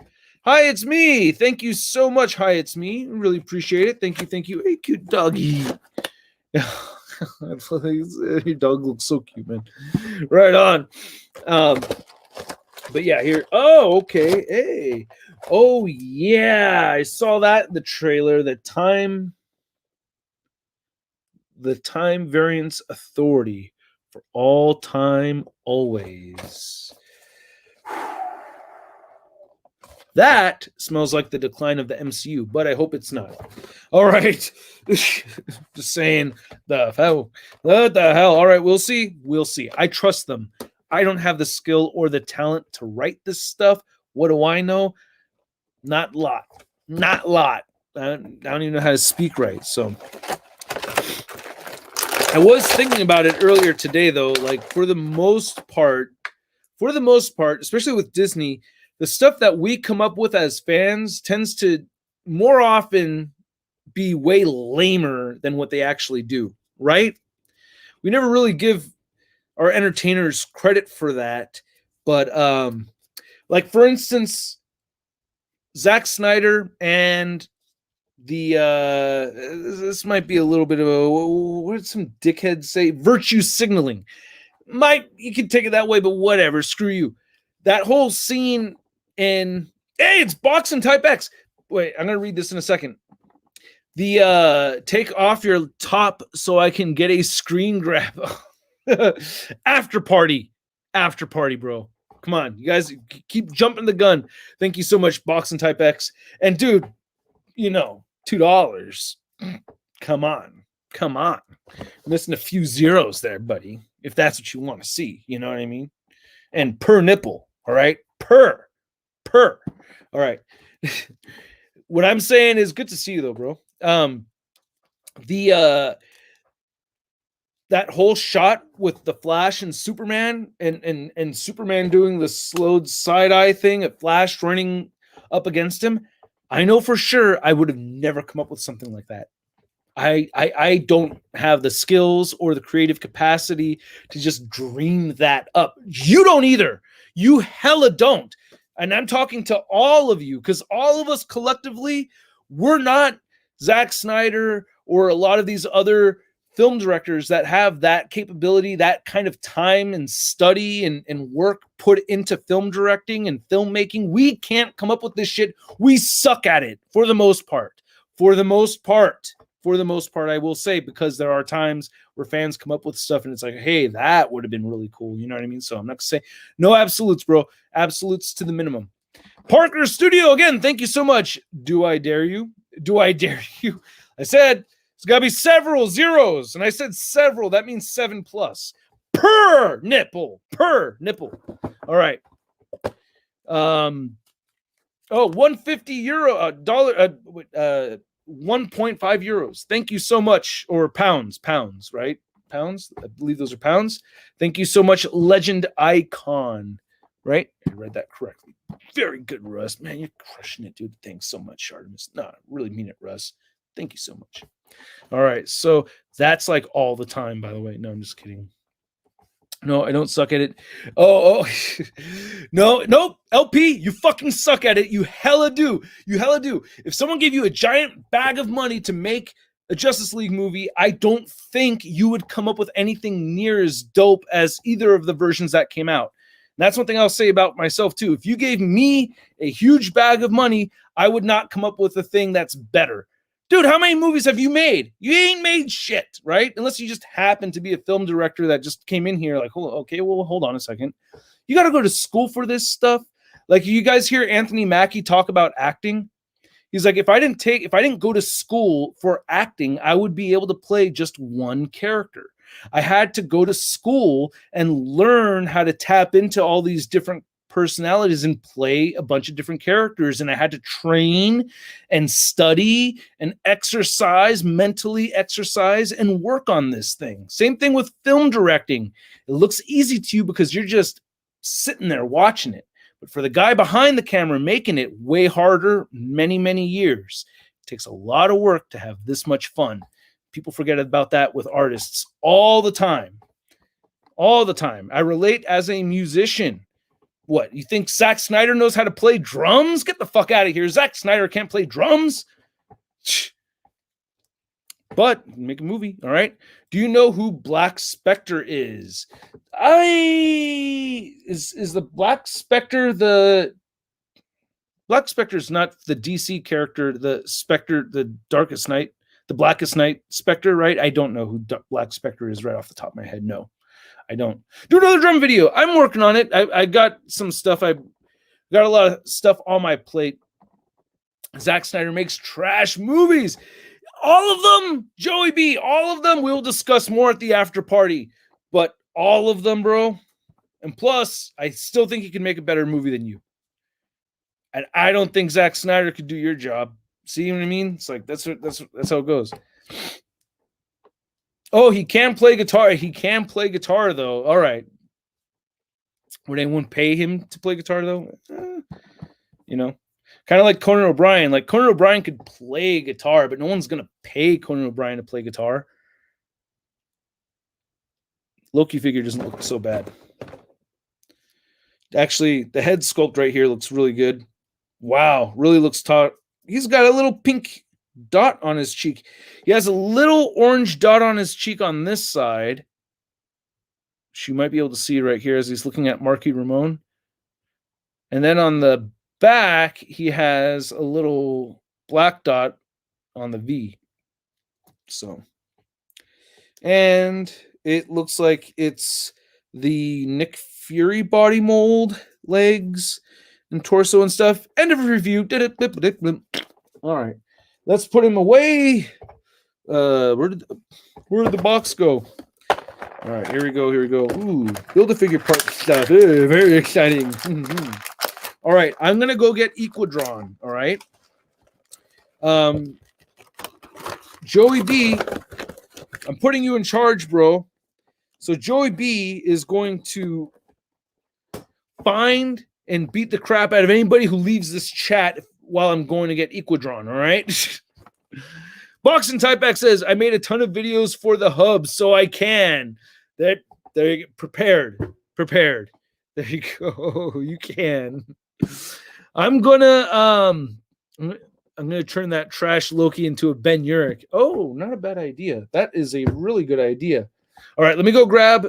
Hi, it's me. Thank you so much. Hi, it's me. Really appreciate it. Thank you. Thank you. Hey, cute doggy. Your dog looks so cute, man. Right on. But yeah, here. Oh, okay. Hey. Oh, yeah. I saw that in the trailer. The time variance authority for all time, always. That smells like the decline of the MCU, but I hope it's not. All right. Just saying, the hell. What the hell? All right, we'll see. We'll see. I trust them. I don't have the skill or the talent to write this stuff. What do I know? Not a lot. Not a lot. I don't even know how to speak right. So I was thinking about it earlier today, though. Like for the most part, especially with Disney, the stuff that we come up with as fans tends to more often be way lamer than what they actually do, right? We never really give our entertainers credit for that. But like for instance, Zack Snyder and the this might be a little bit of a, what did some dickheads say? Virtue signaling. You could take it that way, but whatever. Screw you. That whole scene in it's Boxing Type X. Wait, I'm gonna read this in a second. The take off your top so I can get a screen grab. After party, bro. Come on, you guys keep jumping the gun. Thank you so much, Boxing Type X. And dude, $2. Come on. Missing a few zeros there, buddy. If that's what you want to see, you know what I mean? And per nipple, all right? Per. All right. What I'm saying is good to see you though, bro. That whole shot with the Flash and Superman and Superman doing the slowed side eye thing at Flash running up against him. I know for sure I would have never come up with something like that. I don't have the skills or the creative capacity to just dream that up. You don't either. You hella don't. And I'm talking to all of you because all of us collectively, we're not Zack Snyder or a lot of these other film directors that have that capability, that kind of time and study and work put into film directing and filmmaking. We can't come up with this shit. We suck at it for the most part. For the most part, I will say, because there are times where fans come up with stuff and it's like, hey, that would have been really cool. You know what I mean? So I'm not going to say no absolutes, bro. Absolutes to the minimum. Parker Studio, again, thank you so much. Do I dare you? I said it's got to be several zeros. And I said several. That means 7+ per nipple. All right. 150 euro, dollar, 1.5 euros. Thank you so much. Or pounds, right? Pounds. I believe those are pounds. Thank you so much, Legend Icon. Right? I read that correctly. Very good, Russ. Man, you're crushing it, dude. Thanks so much, Shartimus. No, I really mean it, Russ. Thank you so much. All right. So that's like all the time, by the way. No, I'm just kidding. No, I don't suck at it. Oh. No, LP, you fucking suck at it. You hella do. If someone gave you a giant bag of money to make a Justice League movie, I don't think you would come up with anything near as dope as either of the versions that came out. That's one thing I'll say about myself too. If you gave me a huge bag of money, I would not come up with a thing that's better. Dude, how many movies have you made? You ain't made shit, right? Unless you just happen to be a film director that just came in here like, okay, well, hold on a second. You got to go to school for this stuff. Like, you guys hear Anthony Mackie talk about acting? He's like, if I didn't go to school for acting, I would be able to play just one character. I had to go to school and learn how to tap into all these different personalities and play a bunch of different characters. And I had to train and study and mentally exercise and work on this thing. Same thing with film directing. It looks easy to you because you're just sitting there watching it. But for the guy behind the camera making it, way harder, many, many years. It takes a lot of work to have this much fun. People forget about that with artists all the time. All the time. I relate as a musician. What, you think Zack Snyder knows how to play drums? Get the fuck out of here. Zack Snyder can't play drums. But make a movie, all right? Do you know who Black Spectre is? Is the Black Spectre Black Spectre is not the DC character, the Spectre, the Darkest Night, the Blackest Night Spectre, right? I don't know who Black Spectre is right off the top of my head. No, I don't. Do another drum video. I'm working on it. I got some stuff. I got a lot of stuff on my plate. Zack Snyder makes trash movies. All of them, Joey B, all of them. We'll discuss more at the after party. But all of them, bro. And plus, I still think he can make a better movie than you. And I don't think Zack Snyder could do your job. See what I mean? It's like that's how it goes. Oh, he can play guitar. He can play guitar, though. All right. Would anyone pay him to play guitar, though? You know, kind of like Conan O'Brien. Like, Conan O'Brien could play guitar, but no one's going to pay Conan O'Brien to play guitar. Loki figure doesn't look so bad. Actually, the head sculpt right here looks really good. Wow, really looks taut. He's got a little pink dot on his cheek. He has a little orange dot on his cheek on this side. You might be able to see right here as he's looking at Marky Ramone. And then on the back, he has a little black dot on the V. So, and it looks like it's the Nick Fury body mold, legs and torso and stuff. End of review. All right, let's put him away. Where did the box go? All right, here we go. Ooh, Build-A-Figure part stuff. Very exciting. All right, I'm gonna go get Equidron. All right. Joey B, I'm putting you in charge, bro. So Joey B is going to find and beat the crap out of anybody who leaves this chat while I'm going to get Equidron, all right? Boxing Typeback says, I made a ton of videos for the hub, so I can. There you go. Prepared. There you go. You can. I'm gonna turn that trash Loki into a Ben Urich. Oh, not a bad idea. That is a really good idea. All right, let me go grab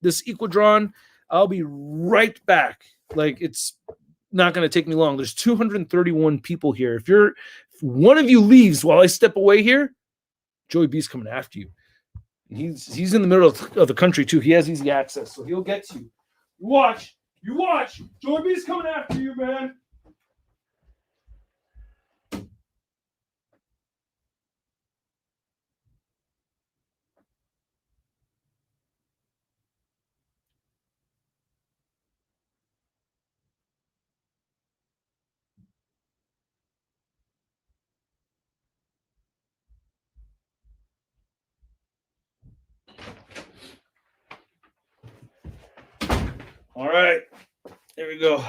this Equidron. I'll be right back. Like, it's not going to take me long. There's 231 people here. If one of you leaves while I step away here, Joey B's coming after you. He's in the middle of the country too. He has easy access, so he'll get you. You watch. Joey B's coming after you, man. All right, there we go.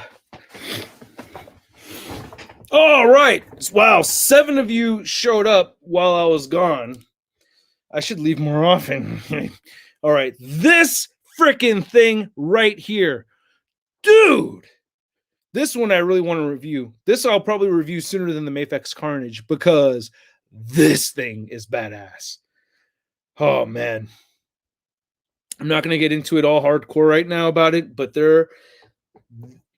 All right. Wow, 7 of you showed up while I was gone. I should leave more often. All right, this freaking thing right here. Dude, this one I really want to review. This I'll probably review sooner than the Mafex Carnage because this thing is badass. Oh, man. I'm not going to get into it all hardcore right now about it, but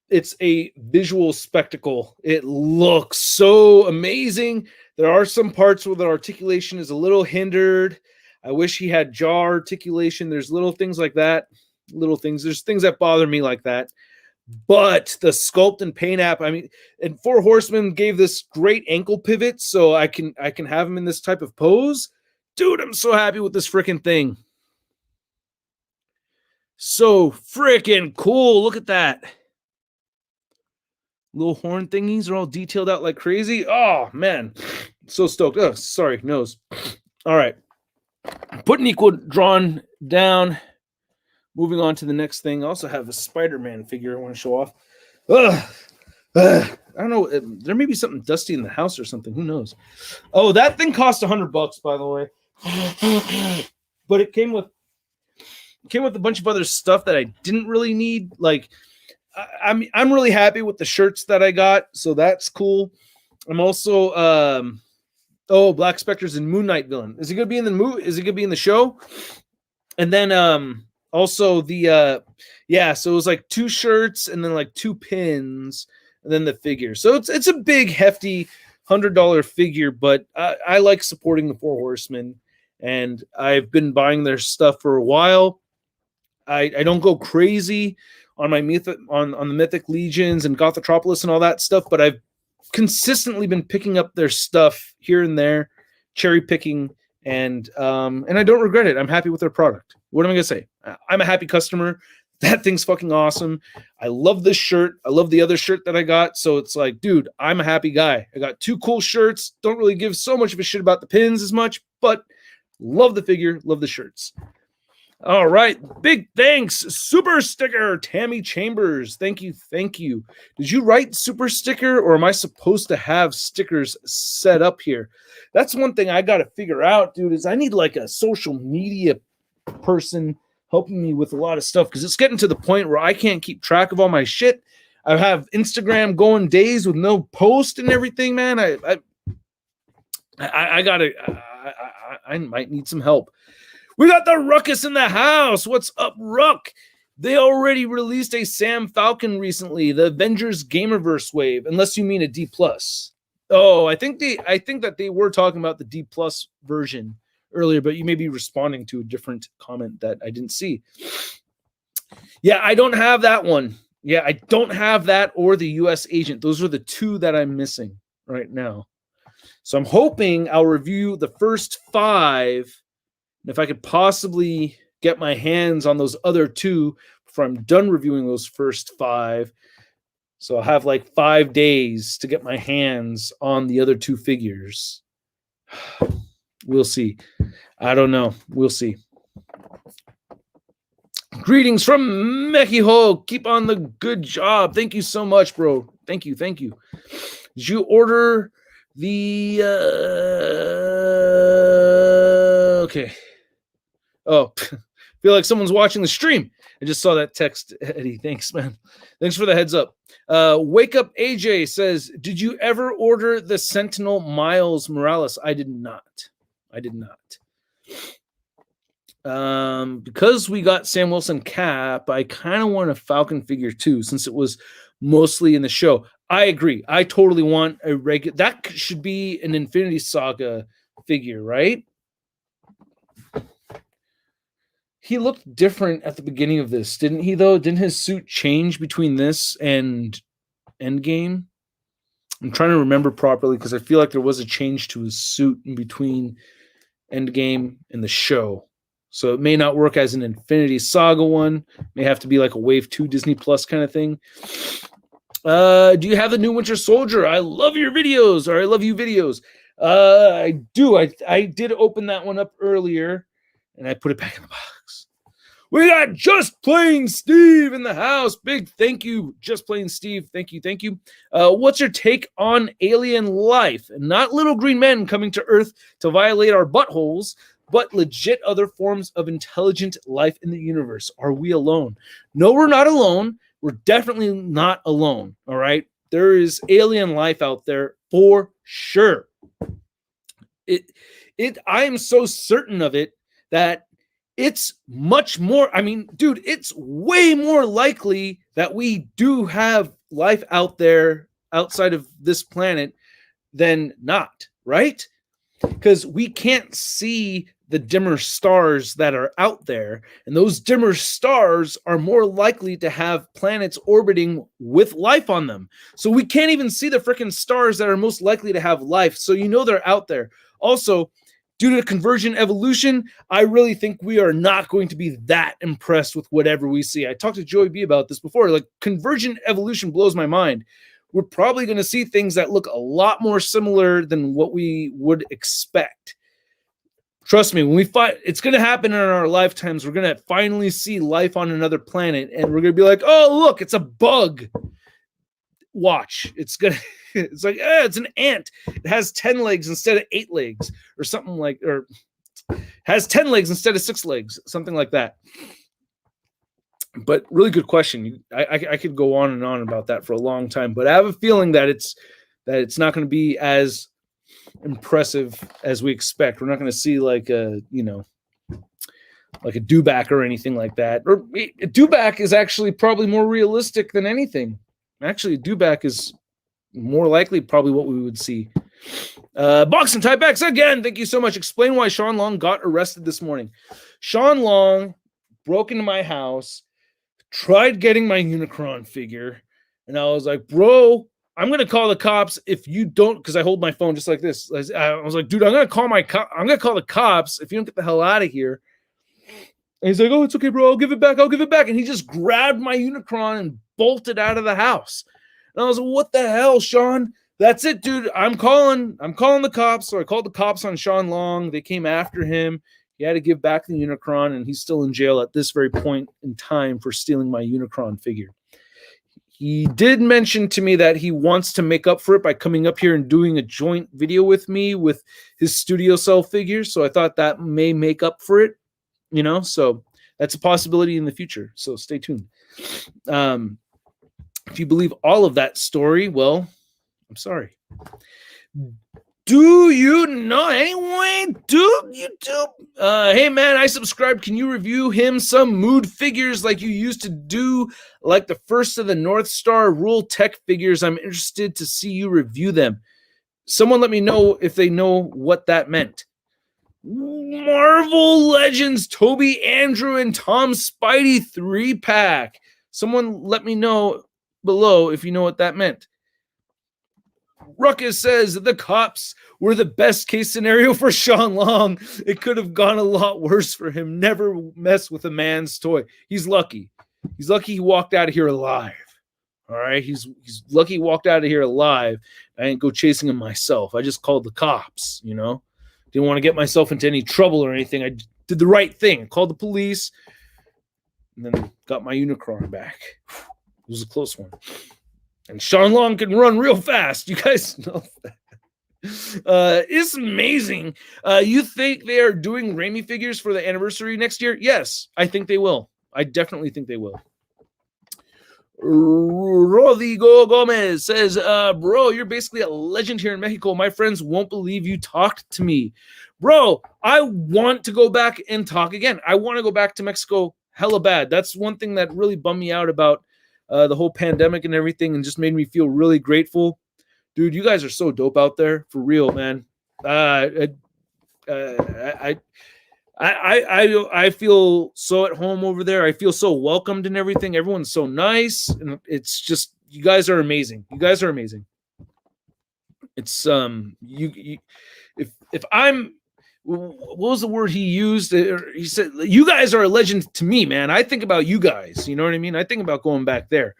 it's a visual spectacle. It looks so amazing. There are some parts where the articulation is a little hindered. I wish he had jaw articulation. There's little things like that. Little things. There's things that bother me like that. But the sculpt and paint app, I mean, and Four Horsemen gave this great ankle pivot, so I can have him in this type of pose. Dude, I'm so happy with this freaking thing. So freaking cool. Look at that. Little horn thingies are all detailed out like crazy. Oh, man. So stoked. Oh, sorry, nose. All right. Putting Equidron down. Moving on to the next thing. I also have a Spider-Man figure I want to show off. I don't know. There may be something dusty in the house or something. Who knows? Oh, that thing cost $100, by the way. But it came with a bunch of other stuff that I didn't really need. Like, I'm really happy with the shirts that I got, so that's cool. I'm also Black Spectre's and Moon Knight villain. Is he gonna be in the movie? Is he gonna be in the show? And then also the so it was like 2 shirts and then like 2 pins and then the figure. So it's a big hefty $100 figure, but I like supporting the Four Horsemen, and I've been buying their stuff for a while. I don't go crazy on my on the Mythic Legions and Gothotropolis and all that stuff, but I've consistently been picking up their stuff here and there, cherry picking, and I don't regret it. I'm happy with their product. What am I gonna say? I'm a happy customer. That thing's fucking awesome. I love this shirt. I love the other shirt that I got. So it's like, dude, I'm a happy guy. I got 2 cool shirts. Don't really give so much of a shit about the pins as much, but love the figure, love the shirts. All right. Big thanks. Super sticker, Tammy Chambers. Thank you. Thank you. Did you write super sticker, or am I supposed to have stickers set up here? That's one thing I got to figure out, dude, is I need like a social media person helping me with a lot of stuff, because it's getting to the point where I can't keep track of all my shit. I have Instagram going days with no post and everything, man. I might need some help. We got the Ruckus in the house. What's up, Ruck? They already released a Sam Falcon recently, the Avengers Gamerverse wave, unless you mean a D+. Oh, I think that they were talking about the D+ version earlier, but you may be responding to a different comment that I didn't see. Yeah, I don't have that one. Yeah, I don't have that or the US Agent. Those are the 2 that I'm missing right now. So I'm hoping I'll review the first 5. And if I could possibly get my hands on those other 2 before I'm done reviewing those first 5. So I'll have like 5 days to get my hands on the other 2 figures. We'll see. I don't know. We'll see. Greetings from Mexico. Keep on the good job. Thank you so much, bro. Thank you. Thank you. Did you order the... Okay. Oh, feel like someone's watching the stream. I just saw that text, Eddie. Thanks, man. Thanks for the heads up. Wake Up AJ says, did you ever order the Sentinel Miles Morales? I did not. Because we got Sam Wilson Cap, I kind of want a Falcon figure too, since it was mostly in the show. I agree. I totally want a regular. That should be an Infinity Saga figure, right? He looked different at the beginning of this, didn't he, though? Didn't his suit change between this and Endgame? I'm trying to remember properly, because I feel like there was a change to his suit in between Endgame and the show. So it may not work as an Infinity Saga one. It may have to be like a Wave 2 Disney Plus kind of thing. Do you have the new Winter Soldier? I love your videos, or I love you videos. I do. I did open that one up earlier, and I put it back in the box. We got Just Plain Steve in the house. Big thank you, Just Plain Steve. Thank you, thank you. What's your take on alien life? Not little green men coming to Earth to violate our buttholes, but legit other forms of intelligent life in the universe. Are we alone? No, we're not alone. We're definitely not alone, all right? There is alien life out there for sure. I am so certain of it that it's much more, I mean, dude, it's way more likely that we do have life out there outside of this planet than not, right? Because we can't see the dimmer stars that are out there, and those dimmer stars are more likely to have planets orbiting with life on them. So we can't even see the freaking stars that are most likely to have life. So you know they're out there. Also, due to convergent evolution, I really think we are not going to be that impressed with whatever we see. I talked to Joey B about this before. Like, convergent evolution blows my mind. We're probably going to see things that look a lot more similar than what we would expect. Trust me, when we find, it's going to happen in our lifetimes. We're going to finally see life on another planet, and we're going to be like, oh, look, it's a bug. Watch. It's like, it's an ant. It has 10 legs instead of 8 legs, or something like, or has 10 legs instead of 6 legs, something like that. But really good question. I could go on and on about that for a long time, but I have a feeling that it's not going to be as impressive as we expect. We're not going to see like a dewback or anything like that. Or a dewback is actually probably more realistic than anything. Actually, a dewback is more likely probably what we would see. Boxing Typebacks again. Thank you so much. Explain why Sean Long got arrested this morning. Sean Long broke into my house, tried getting my Unicron figure, and I was like, bro, I'm gonna call the cops if you don't, because I hold my phone just like this. I was like, dude, I'm gonna call the cops if you don't get the hell out of here. And he's like, oh, it's okay, bro, I'll give it back. And he just grabbed my Unicron and bolted out of the house. And I was like, what the hell, Sean? That's it, dude. I'm calling the cops. So I called the cops on Sean Long. They came after him. He had to give back the Unicron, and he's still in jail at this very point in time for stealing my Unicron figure. He did mention to me that he wants to make up for it by coming up here and doing a joint video with me with his studio cell figures. So I thought that may make up for it, so that's a possibility in the future. So stay tuned. If you believe all of that story, well, I'm sorry. Do you know anyway? Hey man, I subscribed. Can you review him some mood figures like you used to do, like the first of the North Star Rule Tech figures? I'm interested to see you review them. Someone let me know if they know what that meant. Marvel Legends, Toby, Andrew, and Tom Spidey 3-pack. Someone let me know below if you know what that meant. Ruckus says the cops were the best case scenario for Sean Long. It could have gone a lot worse for him. Never mess with a man's toy. He's lucky. He's lucky he walked out of here alive. All right. He's lucky he walked out of here alive. I didn't go chasing him myself. I just called the cops, Didn't want to get myself into any trouble or anything. I did the right thing. Called the police and then got my Unicron back. It was a close one. And Sean Long can run real fast. You guys know that. It's amazing. You think they are doing Raimi figures for the anniversary next year? Yes, I think they will. I definitely think they will. Rodrigo Gomez says, bro, you're basically a legend here in Mexico. My friends won't believe you talked to me. Bro, I want to go back and talk again. I want to go back to Mexico hella bad. That's one thing that really bummed me out about the whole pandemic and everything, and just made me feel really grateful. Dude, you guys are so dope out there, for real, man. I feel so at home over there. I feel so welcomed and everything. Everyone's so nice, and it's just, you guys are amazing. You guys are amazing. It's if I'm, what was the word he used? He said, you guys are a legend to me, man. I think about you guys. You know what I mean? I think about going back there.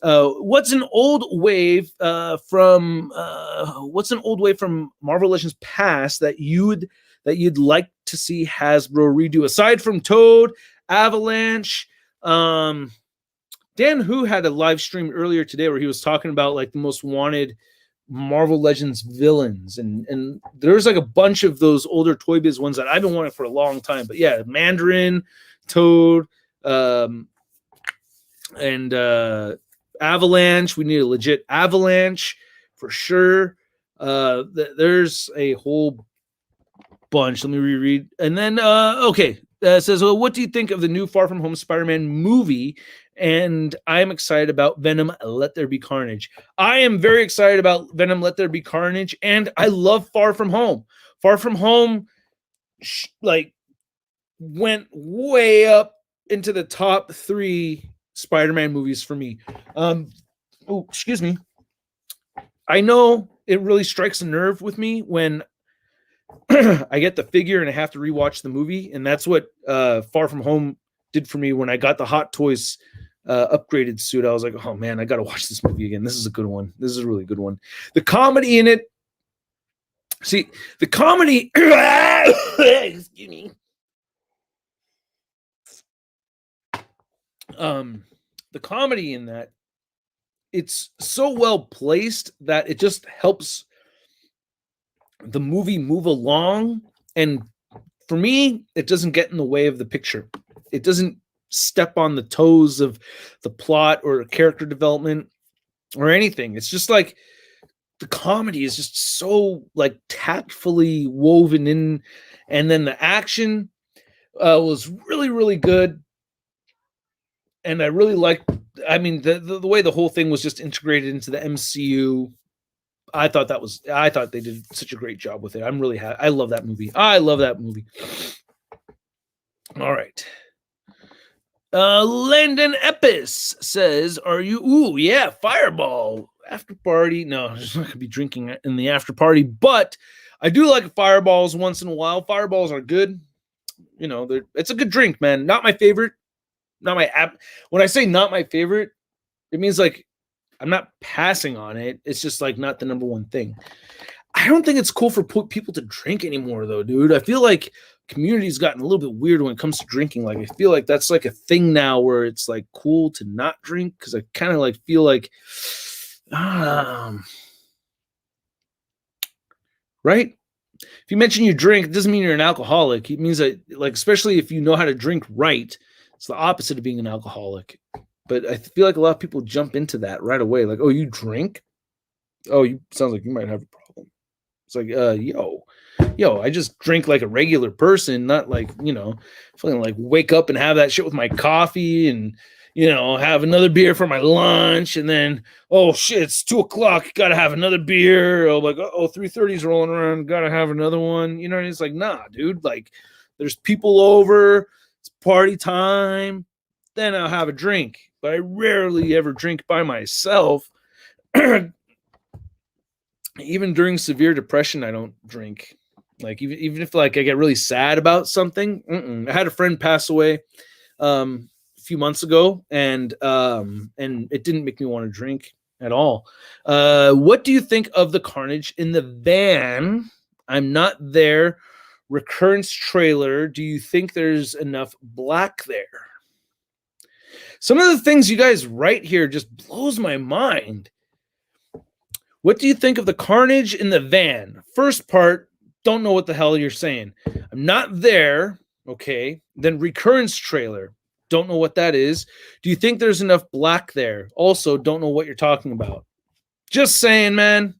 What's an old wave from Marvel Legends past that you'd like to see Hasbro redo, aside from Toad, Avalanche? Dan Hu had a live stream earlier today where he was talking about like the most wanted Marvel Legends villains, and there's like a bunch of those older Toy Biz ones that I've been wanting for a long time. But yeah, Mandarin, Toad, and Avalanche. We need a legit Avalanche for sure. There's a whole bunch. Let me reread. And then okay, says, well, what do you think of the new Far From Home Spider-Man movie? And I am excited about Venom, Let There Be Carnage. I am very excited about Venom, Let There Be Carnage, and I love Far From Home. Far From Home, like, went way up into the top 3 Spider-Man movies for me. Oh, excuse me. I know it really strikes a nerve with me when I get the figure and I have to rewatch the movie, and that's what Far From Home did for me when I got the Hot Toys upgraded suit. I was like, oh man, I got to watch this movie again. This is a good one. This is a really good one. The comedy in it. See, the comedy. Excuse me. The comedy in that, it's so well placed that it just helps the movie move along. And for me, it doesn't get in the way of the picture. It doesn't step on the toes of the plot or character development or anything. It's just like the comedy is just so like tactfully woven in. And then the action was really, really good. And I really liked, I mean, the way the whole thing was just integrated into the MCU. I thought they did such a great job with it. I'm really happy. I love that movie. All right. Landon Epis says, are you, ooh, yeah, Fireball. After party. No, I'm just not going to be drinking in the after party, but I do like Fireballs once in a while. Fireballs are good. You know, it's a good drink, man. Not my favorite. Not my app. When I say not my favorite, it means like I'm not passing on it. It's just like not the number one thing. I don't think it's cool for people to drink anymore, though, dude. I feel like community's gotten a little bit weird when it comes to drinking. Like, I feel like that's like a thing now where it's like cool to not drink because I kind of like feel like, right? If you mention you drink, it doesn't mean you're an alcoholic. It means that, like, especially if you know how to drink right, it's the opposite of being an alcoholic. But I feel like a lot of people jump into that right away. Like, oh, you drink? Oh, you sounds like you might have a problem. It's like, yo, I just drink like a regular person, not like, you know, feeling like wake up and have that shit with my coffee and, you know, have another beer for my lunch. And then, oh shit, it's 2:00. Got to have another beer. Oh, like, 3:30 is rolling around. Got to have another one. You know, and it's like, nah, dude, like there's people over. It's party time. Then I'll have a drink. But I rarely ever drink by myself. Even during severe depression, I don't drink. Like even if like I get really sad about something. I had a friend pass away a few months ago, and it didn't make me want to drink at all. What do you think of the carnage in the van? I'm not there. Recurrence trailer. Do you think there's enough black there? Some of the things you guys write here just blows my mind. What do you think of the carnage in the van? First part, don't know what the hell you're saying. I'm not there. Okay. Then recurrence trailer. Don't know what that is. Do you think there's enough black there? Also, don't know what you're talking about. Just saying, man.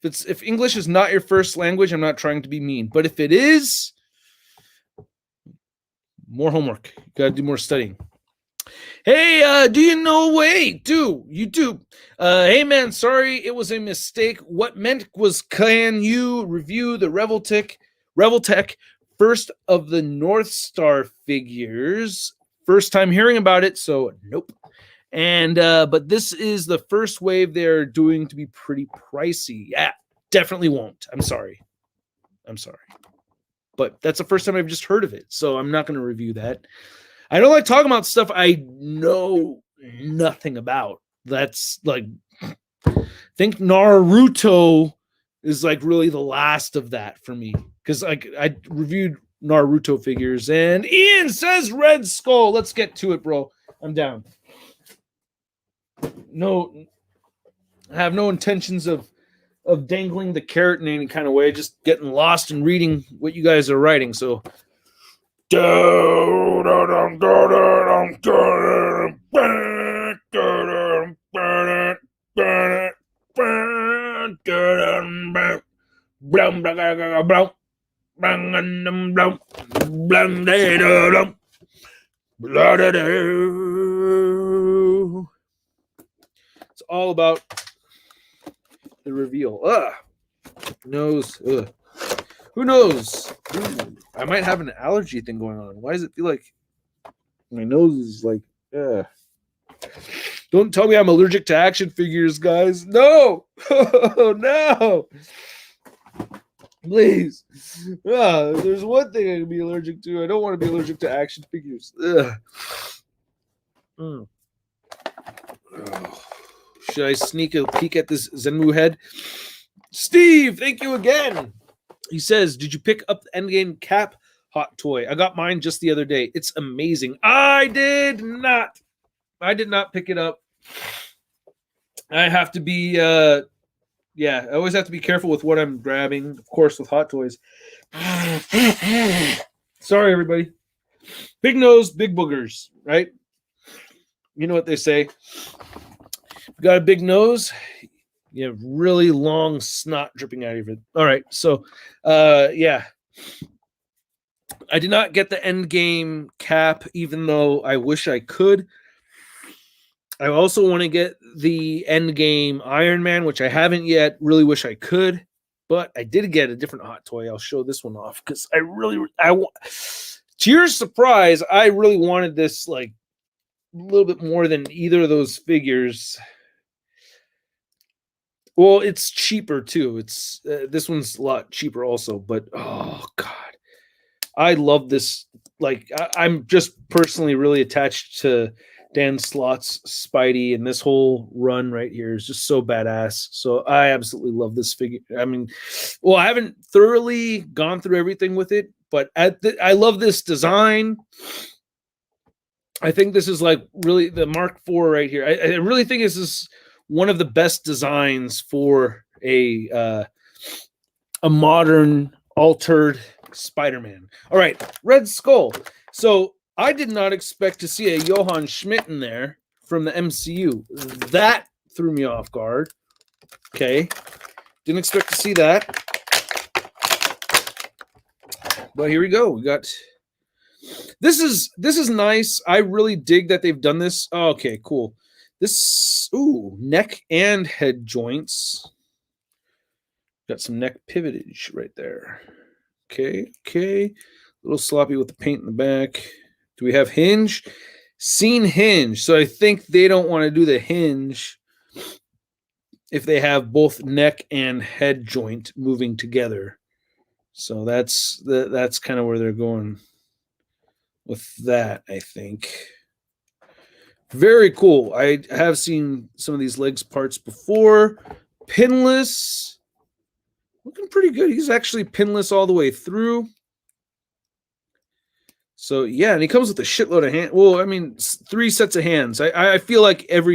If English is not your first language, I'm not trying to be mean. But if it is, more homework. You got to do more studying. Hey, do you know? Wait, you do. Hey, man, sorry, it was a mistake. What meant was, can you review the Reveltech first of the North Star figures? First time hearing about it, so nope. And but this is the first wave they're doing to be pretty pricey. Yeah, definitely won't. I'm sorry. But that's the first time I've just heard of it, so I'm not going to review that. I don't like talking about stuff I know nothing about. That's like, I think Naruto is like really the last of that for me. Because like I reviewed Naruto figures, and Ian says Red Skull. Let's get to it, bro. I'm down. No, I have no intentions of dangling the carrot in any kind of way. Just getting lost and reading what you guys are writing. So. It's all about the reveal. Nose. Ugh. Who knows? Ooh, I might have an allergy thing going on. Why does it feel like my nose is like, Don't tell me I'm allergic to action figures, guys. No. No. Please. There's one thing I can be allergic to. I don't want to be allergic to action figures. Should I sneak a peek at this Zenmu head? Steve, thank you again. He says, did you pick up the Endgame Cap hot toy? I got mine just the other day. It's amazing. I did not pick it up. I have to be, I always have to be careful with what I'm grabbing, of course, with hot toys. Sorry, everybody. Big nose, big boogers, right? You know what they say. You got a big nose, you have really long snot dripping out of it. All right, so, I did not get the Endgame Cap, even though I wish I could. I also want to get the Endgame Iron Man, which I haven't yet. Really wish I could, but I did get a different hot toy. I'll show this one off because to your surprise, I really wanted this like a little bit more than either of those figures. Well, it's cheaper too. It's this one's a lot cheaper also, but oh god, I love this. Like I'm just personally really attached to Dan Slott's Spidey, and this whole run right here is just so badass. So I absolutely love this figure. I mean, well, I haven't thoroughly gone through everything with it, but I love this design. I think this is like really the Mark IV right here. I really think this is one of the best designs for a modern altered Spider-Man. All right, Red Skull. So I did not expect to see a Johann Schmidt in there from the MCU. That threw me off guard. Okay. Didn't expect to see that. But here we go. We got this is nice. I really dig that they've done this. Oh, okay, cool. This neck and head joints. Got some neck pivotage right there. Okay. A little sloppy with the paint in the back. Do we have hinge? Seen hinge. So I think they don't want to do the hinge if they have both neck and head joint moving together. So that's kind of where they're going with that, I think. Very cool. I have seen some of these legs parts before. Pinless. Looking pretty good. He's actually pinless all the way through. So, yeah, and he comes with a shitload of hands. Well, I mean, 3 sets of hands. I feel like if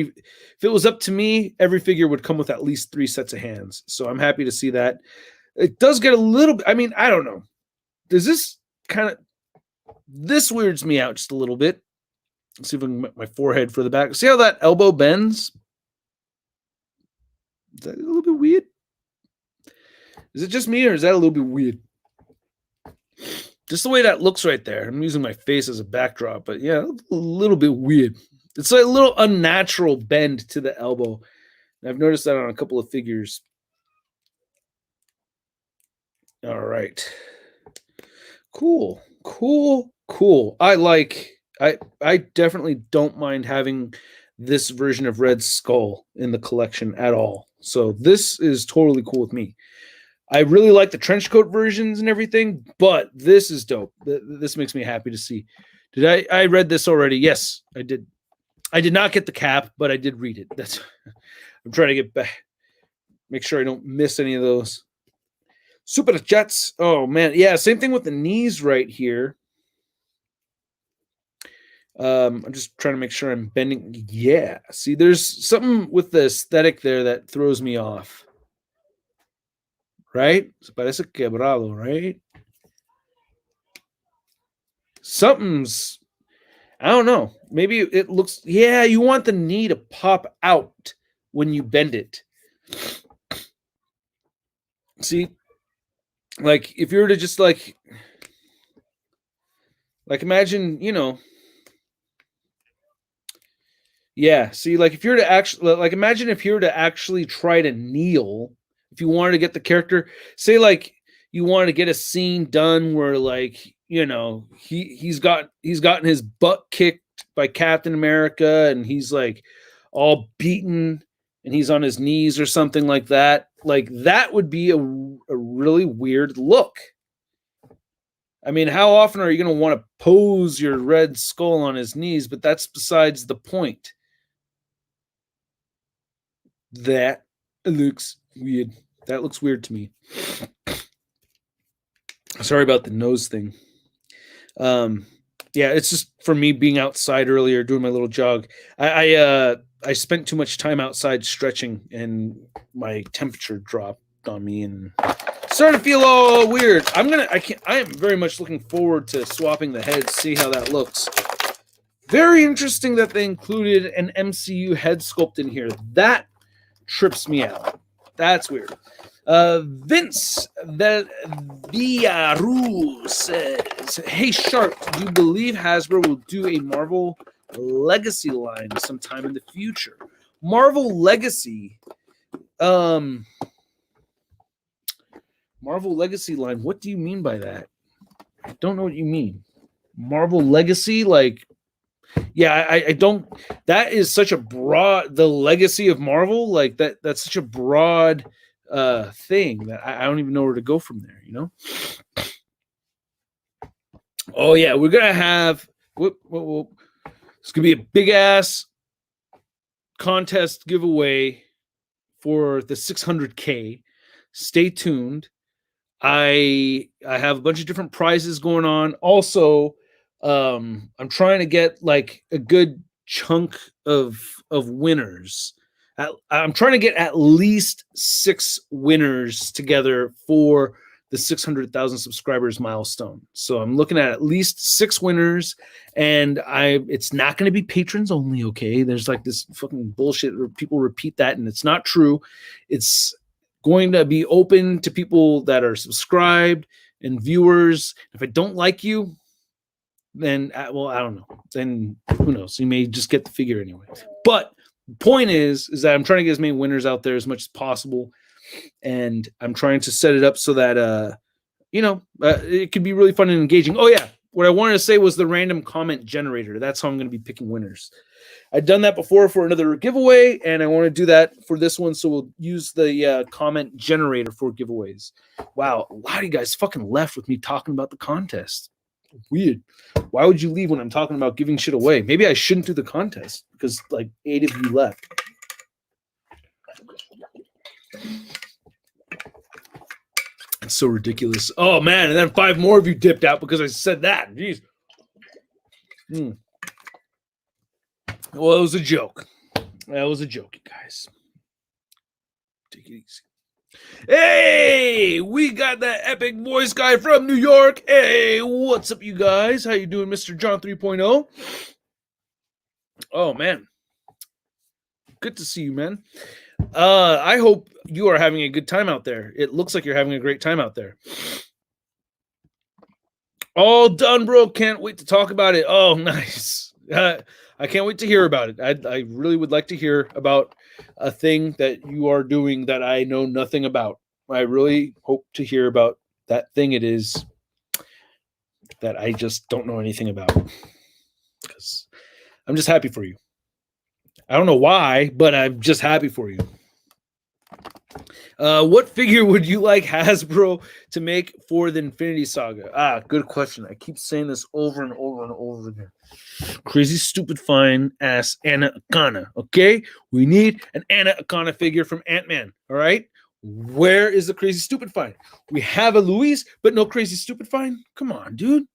it was up to me, every figure would come with at least 3 sets of hands. So I'm happy to see that. It does get a little bit, I mean, I don't know. Does this this weirds me out just a little bit. Let's see if I can get my forehead for the back. See how that elbow bends? Is that a little bit weird? Is it just me, or is that a little bit weird? Just the way that looks right there. I'm using my face as a backdrop, but yeah, a little bit weird. It's like a little unnatural bend to the elbow. And I've noticed that on a couple of figures. All right. Cool. I definitely don't mind having this version of Red Skull in the collection at all. So this is totally cool with me. I really like the trench coat versions and everything, but this is dope. This makes me happy to see. I read this already? Yes, I did. I did not get the cap, but I did read it. I'm trying to get back. Make sure I don't miss any of those. Super Jets. Oh man, yeah. Same thing with the knees right here. I'm just trying to make sure I'm bending. Yeah. See, there's something with the aesthetic there that throws me off. Right? Se parece quebrado, right? Something's, I don't know. Maybe it looks, yeah, you want the knee to pop out when you bend it. See, like if you were to just like, Like imagine, you know, yeah, see, like if you're to actually, like imagine if you were to actually try to kneel, if you wanted to get the character, say like you wanted to get a scene done where like, you know, he's gotten his butt kicked by Captain America and he's like all beaten and he's on his knees or something like that. Like that would be a really weird look. I mean, how often are you going to want to pose your Red Skull on his knees? But that's besides the point. That looks weird. That looks weird to me. Sorry about the nose thing. Yeah, it's just for me being outside earlier doing my little jog. I spent too much time outside stretching and my temperature dropped on me and starting to feel all weird. I am very much looking forward to swapping the heads, see how that looks. Very interesting that they included an MCU head sculpt in here. That trips me out. That's weird. Vince Villaru says, "Hey Shark, do you believe Hasbro will do a Marvel Legacy line sometime in the future?" Marvel Legacy, Marvel Legacy line. What do you mean by that? I don't know what you mean. Marvel Legacy, like, yeah, I don't. That is such a broad. The legacy of Marvel, like that. That's such a broad thing that I don't even know where to go from there. You know. Oh yeah, we're gonna have. It's gonna be a big ass contest giveaway for the 600K. Stay tuned. I have a bunch of different prizes going on. Also, I'm trying to get like a good chunk of winners. I'm trying to get at least 6 winners together for the 600,000 subscribers milestone. So I'm looking at least 6 winners, and it's not going to be patrons only. Okay, there's like this fucking bullshit where people repeat that, and it's not true. It's going to be open to people that are subscribed and viewers. If I don't like you, then well, I don't know. Then who knows? You may just get the figure anyway. But the point is that I'm trying to get as many winners out there as much as possible, and I'm trying to set it up so that it could be really fun and engaging. Oh yeah, what I wanted to say was the random comment generator. That's how I'm going to be picking winners. I've done that before for another giveaway, and I want to do that for this one, so we'll use the comment generator for giveaways. Wow, a lot of you guys fucking left with me talking about the contest. Weird. Why would you leave when I'm talking about giving shit away? Maybe I shouldn't do the contest because like 8 of you left. It's so ridiculous. Oh man, and then 5 more of you dipped out because I said that. Jeez. Well, it was a joke. That was a joke, you guys. Take it easy. Hey, we got that epic voice guy from New York. Hey, what's up, you guys? How you doing, Mr. John 3.0? Oh, man. Good to see you, man. I hope you are having a good time out there. It looks like you're having a great time out there. All done, bro. Can't wait to talk about it. Oh, nice. I can't wait to hear about it. I really would like to hear about a thing that you are doing that I know nothing about. I really hope to hear about that thing it is that I just don't know anything about. Because I'm just happy for you. I don't know why, but I'm just happy for you. What figure would you like Hasbro to make for the Infinity Saga? Good question. I keep saying this over and over and over again. Crazy, stupid, fine ass Anna Akana. Okay, we need an Anna Akana figure from Ant-Man. All right, where is the crazy, stupid, fine? We have a Louise, but no crazy, stupid, fine. Come on, dude.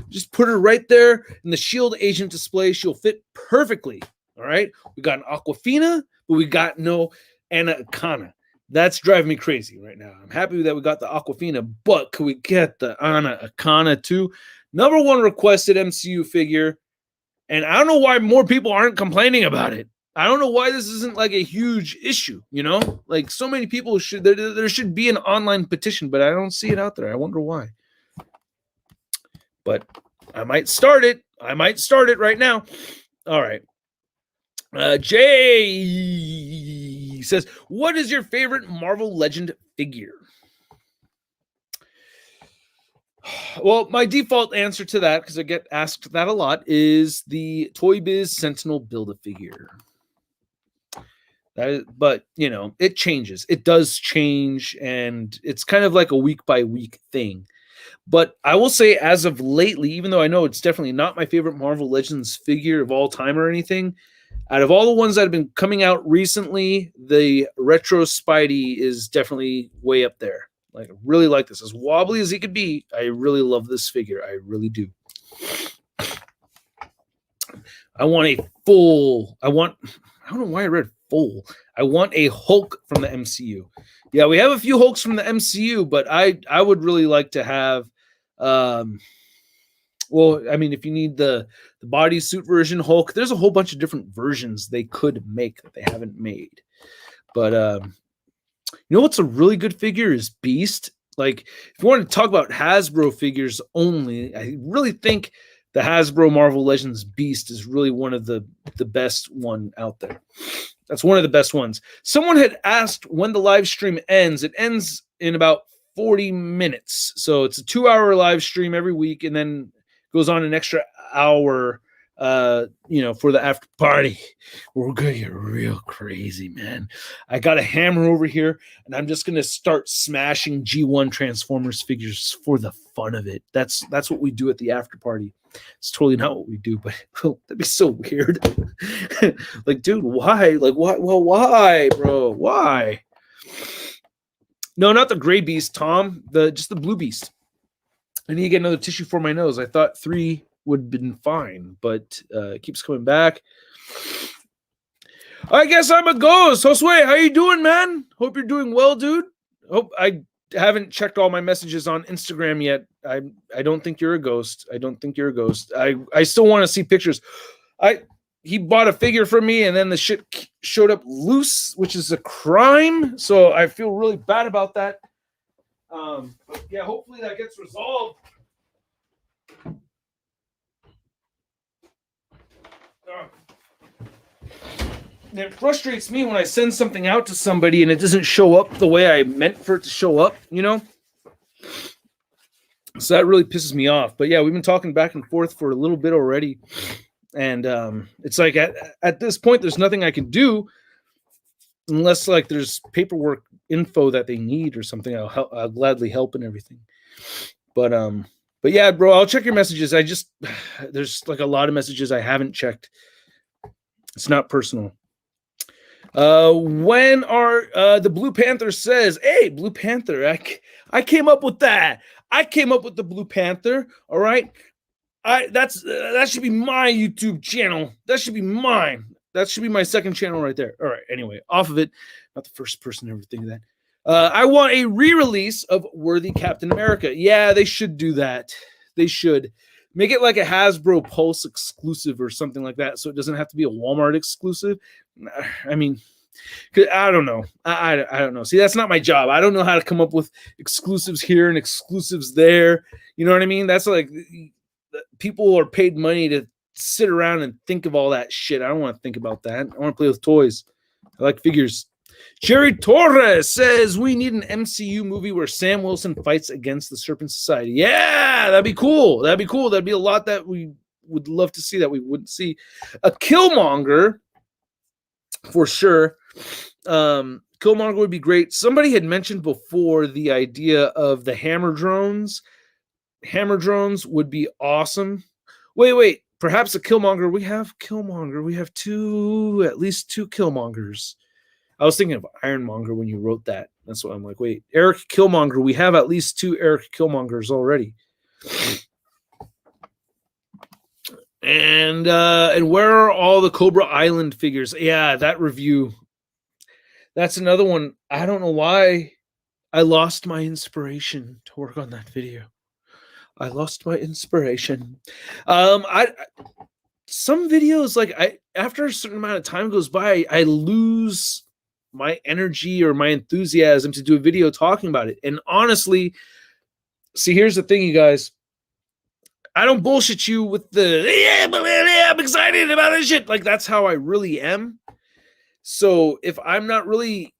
Just put her right there in the Shield Agent display. She'll fit perfectly. All right. We got an Aquafina, but we got no Anna Akana. That's driving me crazy right now. I'm happy that we got the Aquafina, but could we get the Anna Akana too? Number 1 requested MCU figure, and I don't know why more people aren't complaining about it. I don't know why this isn't like a huge issue, you know? Like so many people should, there should be an online petition, but I don't see it out there. I wonder why. But I might start it. I might start it right now. All right. Jay says, what is your favorite Marvel Legend figure? Well, my default answer to that, because I get asked that a lot, is the Toy Biz Sentinel Build-A-Figure. But, you know, it changes. It does change, and it's kind of like a week-by-week thing. But I will say, as of lately, even though I know it's definitely not my favorite Marvel Legends figure of all time or anything, out of all the ones that have been coming out recently, the Retro Spidey is definitely way up there. Like, I really like this. As wobbly as he could be, I really love this figure. I really do. I want a full... I don't know why I read full. I want a Hulk from the MCU. Yeah, we have a few Hulks from the MCU, but I would really like to have... well, I mean, if you need the bodysuit version Hulk, there's a whole bunch of different versions they could make that they haven't made. But you know what's a really good figure is Beast. Like, if you want to talk about Hasbro figures only, I really think the Hasbro Marvel Legends Beast is really one of the best one out there. That's one of the best ones. Someone had asked when the live stream ends. It ends in about 40 minutes. So it's a 2-hour live stream every week, and then goes on an extra hour, you know, for the after party. We're going to get real crazy, man. I got a hammer over here, and I'm just going to start smashing G1 Transformers figures for the fun of it. That's what we do at the after party. It's totally not what we do, but that'd be so weird. Like, dude, why? Like, why? Well, why, bro? Why? No, not the gray beast, Tom. Just the blue beast. I need to get another tissue for my nose. I thought 3 would have been fine, but it keeps coming back. I guess I'm a ghost. Josue, how you doing, man? Hope you're doing well, dude. Hope I haven't checked all my messages on Instagram yet. I don't think you're a ghost. I don't think you're a ghost. I still want to see pictures. He bought a figure from me, and then the shit showed up loose, which is a crime. So I feel really bad about that. But yeah, hopefully that gets resolved. It frustrates me when I send something out to somebody and it doesn't show up the way I meant for it to show up, you know? So that really pisses me off. But yeah, we've been talking back and forth for a little bit already. And it's like at this point, there's nothing I can do unless like there's paperwork info that they need or something. I'll gladly help and everything. But yeah, bro, I'll check your messages. There's like a lot of messages I haven't checked. It's not personal. When are the Blue Panther says, hey, Blue Panther, I came up with that. I came up with the Blue Panther. All right. That should be my YouTube channel. That should be mine. That should be my second channel right there. All right. Anyway, off of it. Not the first person to ever think of that. I want a re-release of Worthy Captain America. Yeah, they should do that. They should make it like a Hasbro Pulse exclusive or something like that, so it doesn't have to be a Walmart exclusive. I mean, I don't know. I don't know. See, that's not my job. I don't know how to come up with exclusives here and exclusives there. You know what I mean? That's like people are paid money to sit around and think of all that shit. I don't want to think about that. I want to play with toys. I like figures. Jerry Torres says we need an MCU movie where Sam Wilson fights against the Serpent Society. Yeah, that'd be cool. That'd be cool. That'd be a lot that we would love to see that we wouldn't see. A Killmonger, for sure. Killmonger would be great. Somebody had mentioned before the idea of the hammer drones. Hammer drones would be awesome. Wait. Perhaps a Killmonger. We have Killmonger. We have at least two Killmongers. I was thinking of Ironmonger when you wrote that. That's why I'm like, wait, Eric Killmonger. We have at least 2 Eric Killmongers already. And where are all the Cobra Island figures? Yeah, that review. That's another one. I don't know why I lost my inspiration to work on that video. I lost my inspiration. Some videos, like after a certain amount of time goes by, I lose my energy or my enthusiasm to do a video talking about it. And honestly, see, here's the thing, you guys. I don't bullshit you with the, I'm excited about this shit. Like, that's how I really am. So if I'm not really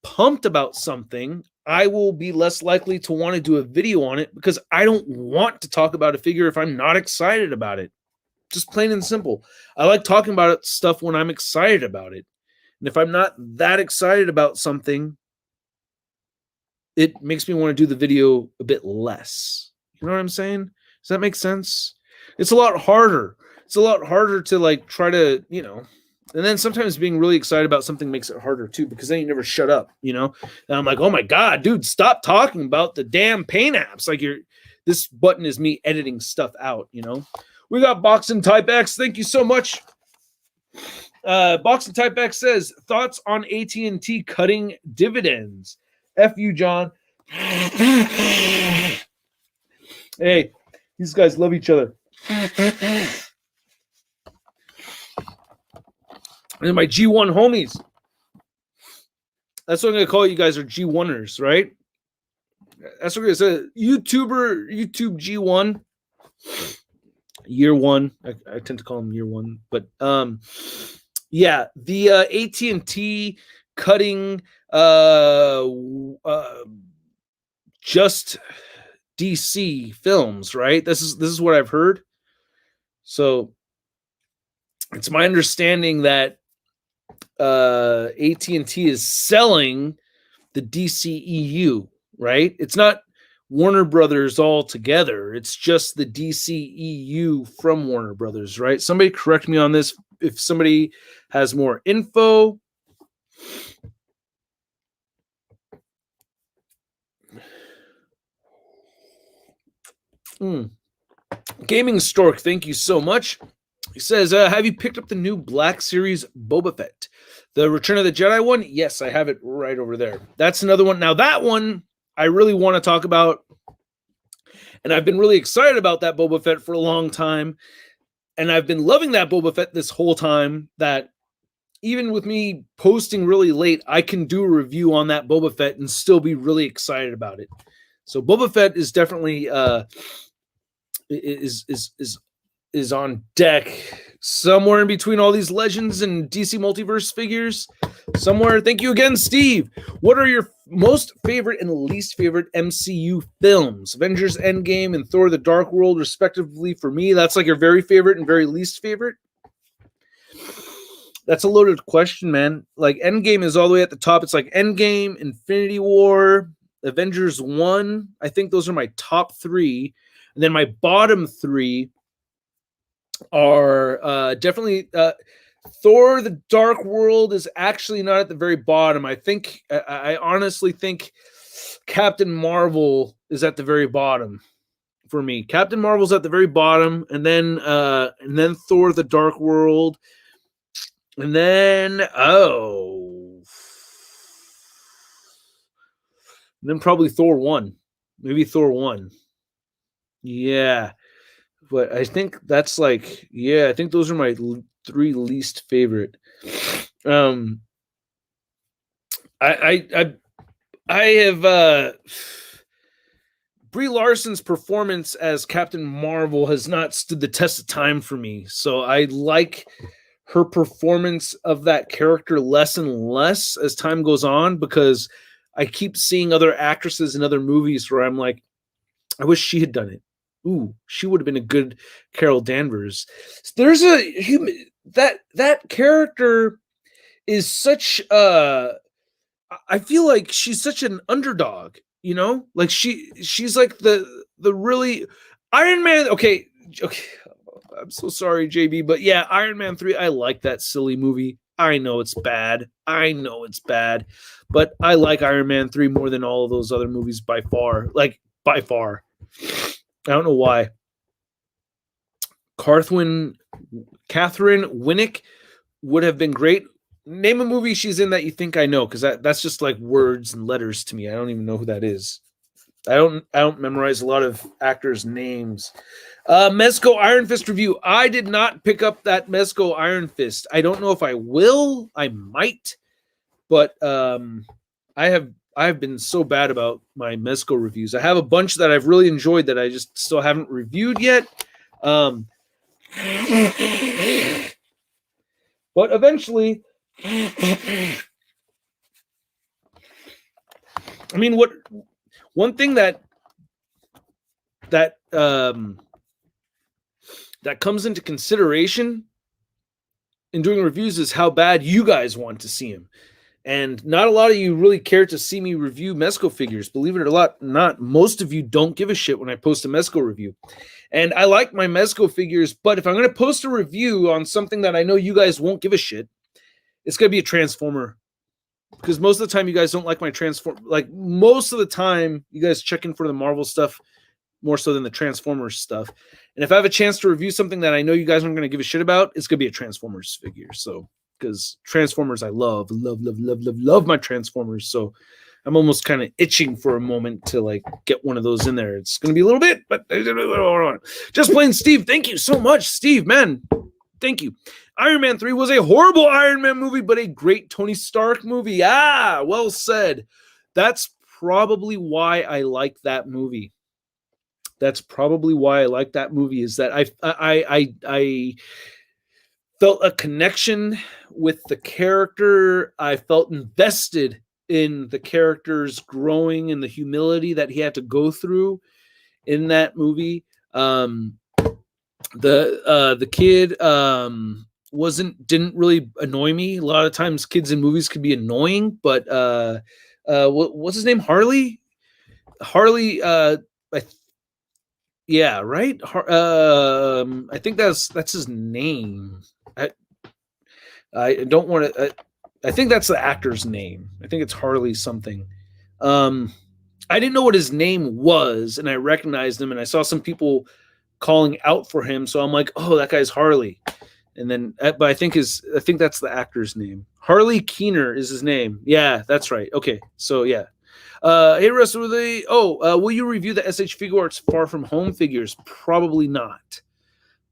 pumped about something, I will be less likely to want to do a video on it because I don't want to talk about a figure if I'm not excited about it. Just plain and simple. I like talking about stuff when I'm excited about it. And if I'm not that excited about something, it makes me want to do the video a bit less. You know what I'm saying? Does that make sense? It's a lot harder. It's a lot harder to like try to, you know, and then sometimes being really excited about something makes it harder too, because then you never shut up, you know? And I'm like, oh my God, dude, stop talking about the damn paint apps. Like this button is me editing stuff out, you know? We got Boxing Type X. Thank you so much. Boxing Type X says, thoughts on AT&T cutting dividends? F you, John. Hey, these guys love each other. And my G1 homies. That's what I'm going to call you guys, are G1ers, right? That's what I'm going to say. YouTube G1. Year one. I tend to call them year one. But yeah, the AT&T cutting just DC films, right? This is what I've heard. So it's my understanding that AT&T is selling the DCEU, right? It's not Warner Brothers all together. It's just the DCEU from Warner Brothers, right? Somebody correct me on this if somebody has more info. Gaming Stork, thank you so much. He says, have you picked up the new Black Series Boba Fett? The Return of the Jedi one? Yes, I have it right over there. That's another one. Now, that one I really want to talk about. And I've been really excited about that Boba Fett for a long time. And I've been loving that Boba Fett this whole time, that even with me posting really late, I can do a review on that Boba Fett and still be really excited about it. So Boba Fett is definitely is on deck somewhere in between all these Legends and DC Multiverse figures. Somewhere. Thank you again, Steve. What are your most favorite and least favorite MCU films? Avengers Endgame and Thor the Dark World, respectively. For me, that's like your very favorite and very least favorite. That's a loaded question, man. Like, Endgame is all the way at the top. It's like Endgame, Infinity War, Avengers 1. I think those are my top three. And then my bottom three are definitely Thor the Dark World is actually not at the very bottom. I honestly think Captain Marvel is at the very bottom for me. Captain Marvel's at the very bottom, and then Thor the Dark World, and then probably Thor 1. Maybe Thor 1. Yeah. But I think that's like, yeah, I think those are my three least favorite. I have Brie Larson's performance as Captain Marvel has not stood the test of time for me. So I like her performance of that character less and less as time goes on, because I keep seeing other actresses in other movies where I'm like, I wish she had done it. Ooh, she would have been a good Carol Danvers. There's that character is such I feel like she's such an underdog, you know? Like she's like the really Iron Man. Okay. I'm so sorry, JB, but yeah, Iron Man 3, I like that silly movie. I know it's bad. But I like Iron Man 3 more than all of those other movies by far. Like, by far. I don't know why. Catherine Winnick would have been great. Name a movie she's in that you think I know, because that's just like words and letters to me. I don't even know who that is. I don't memorize a lot of actors' names. Mezco Iron Fist review. I did not pick up that Mezco Iron Fist. I don't know if I will. I might, but I I've been so bad about my Mezco reviews. I have a bunch that I've really enjoyed that I just still haven't reviewed yet. But eventually, I mean, one thing that comes into consideration in doing reviews is how bad you guys want to see them. And not a lot of you really care to see me review Mezco figures. Believe it or not, most of you don't give a shit when I post a Mezco review. And I like my Mezco figures, but if I'm going to post a review on something that I know you guys won't give a shit, it's going to be a Transformer. Because most of the time you guys don't like my Transformer. Like, most of the time you guys check in for the Marvel stuff more so than the Transformers stuff. And if I have a chance to review something that I know you guys aren't going to give a shit about, it's going to be a Transformers figure. So, because Transformers I love my Transformers. So I'm almost kind of itching for a moment to like get one of those in there. It's going to be a little bit, but just plain Steve. Thank you so much, Steve, man. Thank you. Iron Man 3 was a horrible Iron Man movie, but a great Tony Stark movie. Ah, well said. That's probably why I like that movie. That's probably why I like that movie, is that I felt a connection with the character. I felt invested in the character's growing and the humility that he had to go through in that movie. The kid didn't really annoy me. A lot of times kids in movies could be annoying, but what's his name? Harley, yeah, right. I think that's his name. I don't want to. I think that's the actor's name. I think it's Harley something. I didn't know what his name was, and I recognized him, and I saw some people calling out for him, so I'm like, oh, that guy's Harley. And then, but I think that's the actor's name. Harley Keener is his name. Yeah, that's right. Okay, so yeah. Hey, Russ, will you review the SH Figure Arts Far From Home figures? Probably not.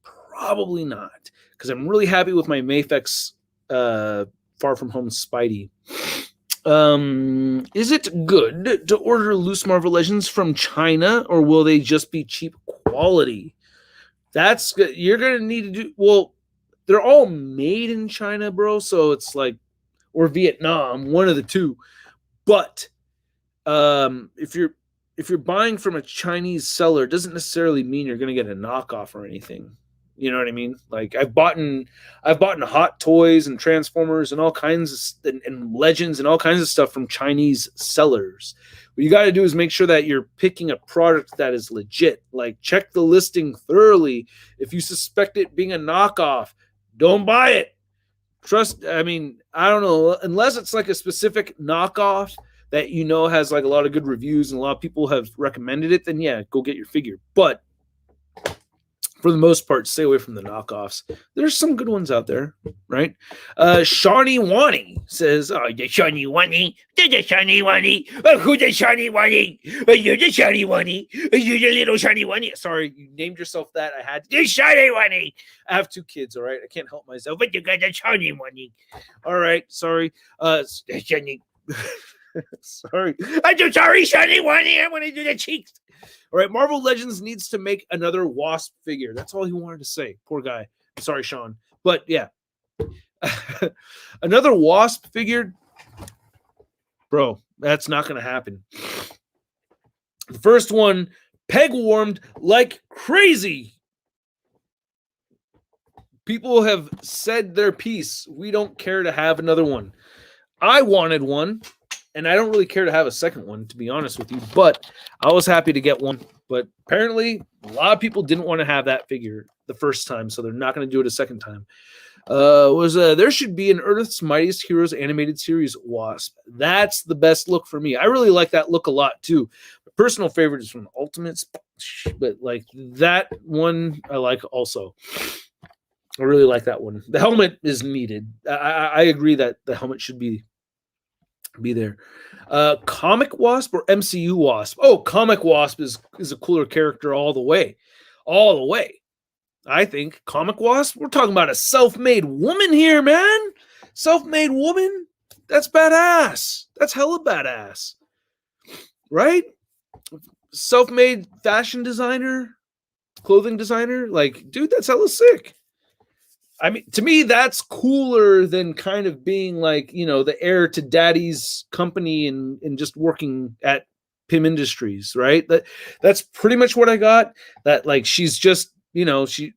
Probably not, because I'm really happy with my Mafex Far From Home Spidey. Is it good to order loose Marvel Legends from China, or will they just be cheap quality? That's good. You're gonna need to do well. They're all made in China, bro. So it's like, or Vietnam, one of the two. But if you're buying from a Chinese seller, it doesn't necessarily mean you're gonna get a knockoff or anything. You know what I mean? Like, I've bought Hot Toys and Transformers and all kinds of and Legends and all kinds of stuff from Chinese sellers. What you got to do is make sure that you're picking a product that is legit. Like, check the listing thoroughly. If you suspect it being a knockoff, don't buy it. I don't know, unless it's like a specific knockoff that you know has like a lot of good reviews and a lot of people have recommended it, then yeah, go get your figure. But for the most part, stay away from the knockoffs. There's some good ones out there, right? Shawnee Wani says, oh, the Shawnee Wani, the Shawnee Wani, who's the Shawnee Wani? You're the Shawnee Wani, you're the little Shawnee Wani. Sorry, you named yourself that. I had the Shawnee Wani. I have two kids, all right? I can't help myself, but you got the Shawnee Wani. All right, sorry. Shawnee. Sorry. I'm so sorry, Shawnee Wani. I want to do the cheeks. All right, Marvel Legends needs to make another Wasp figure. That's all he wanted to say. Poor guy. Sorry, Sean. But yeah. Another Wasp figure? Bro, that's not going to happen. The first one, peg warmed like crazy. People have said their piece. We don't care to have another one. I wanted one. And I don't really care to have a second one, to be honest with you. But I was happy to get one. But apparently, a lot of people didn't want to have that figure the first time, so they're not going to do it a second time. There should be an Earth's Mightiest Heroes animated series Wasp. That's the best look for me. I really like that look a lot, too. My personal favorite is from Ultimates. But like that one, I like also. I really like that one. The helmet is needed. I agree that the helmet should be there. Comic Wasp or MCU Wasp? Oh, Comic Wasp is a cooler character all the way. I think Comic Wasp, we're talking about a self-made woman here, man. Self-made woman? That's badass. That's hella badass. right? Self-made fashion designer, clothing designer. Like, dude, that's hella sick. I mean, to me, that's cooler than kind of being like, the heir to daddy's company and just working at Pim Industries, right? That's pretty much what I got. That like she's just, she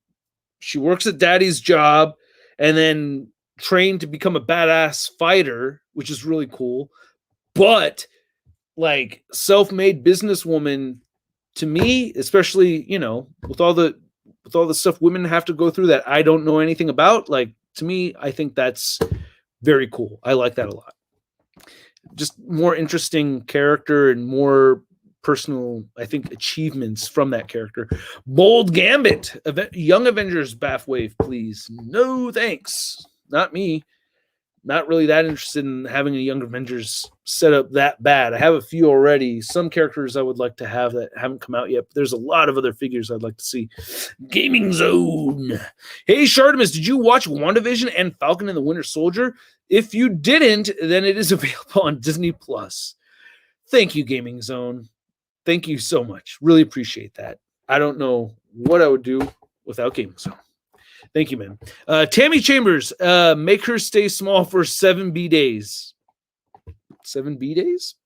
works at daddy's job and then trained to become a badass fighter, which is really cool. But like self-made businesswoman, to me, especially, with all the stuff women have to go through that I don't know anything about, like, to me, I think that's very cool. I like that a lot. Just more interesting character and more personal, I think, achievements from that character. Bold Gambit, Young Avengers Bath Wave, please. No thanks. Not me. Not really that interested in having a Young Avengers set up that bad. I have a few already. Some characters I would like to have that haven't come out yet, but there's a lot of other figures I'd like to see. Gaming Zone. Hey, Shartimus, did you watch WandaVision and Falcon and the Winter Soldier? If you didn't, then it is available on Disney+. Thank you, Gaming Zone. Thank you so much. Really appreciate that. I don't know what I would do without Gaming Zone. Thank you, man. Tammy Chambers, make her stay small for 7B days. 7B days?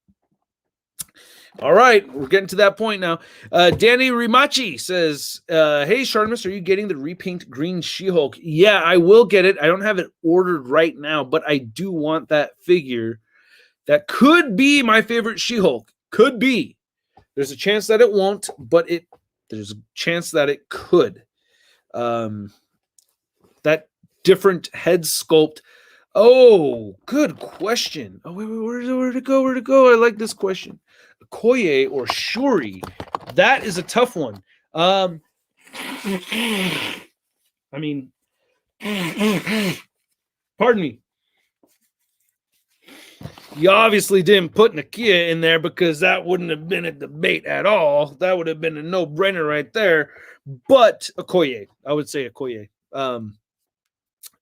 All right, we're getting to that point now. Danny Rimachi says, hey, Shartimus, are you getting the repaint green She-Hulk? Yeah, I will get it. I don't have it ordered right now, but I do want that figure. That could be my favorite She-Hulk. Could be. There's a chance that it won't, but there's a chance that it could. That different head sculpt. Oh, good question. Oh, wait, where'd it go? Where'd it go? I like this question. Okoye or Shuri? That is a tough one. I mean, pardon me. You obviously didn't put Nakia in there because that wouldn't have been a debate at all. That would have been a no-brainer right there. But Okoye, I would say Okoye.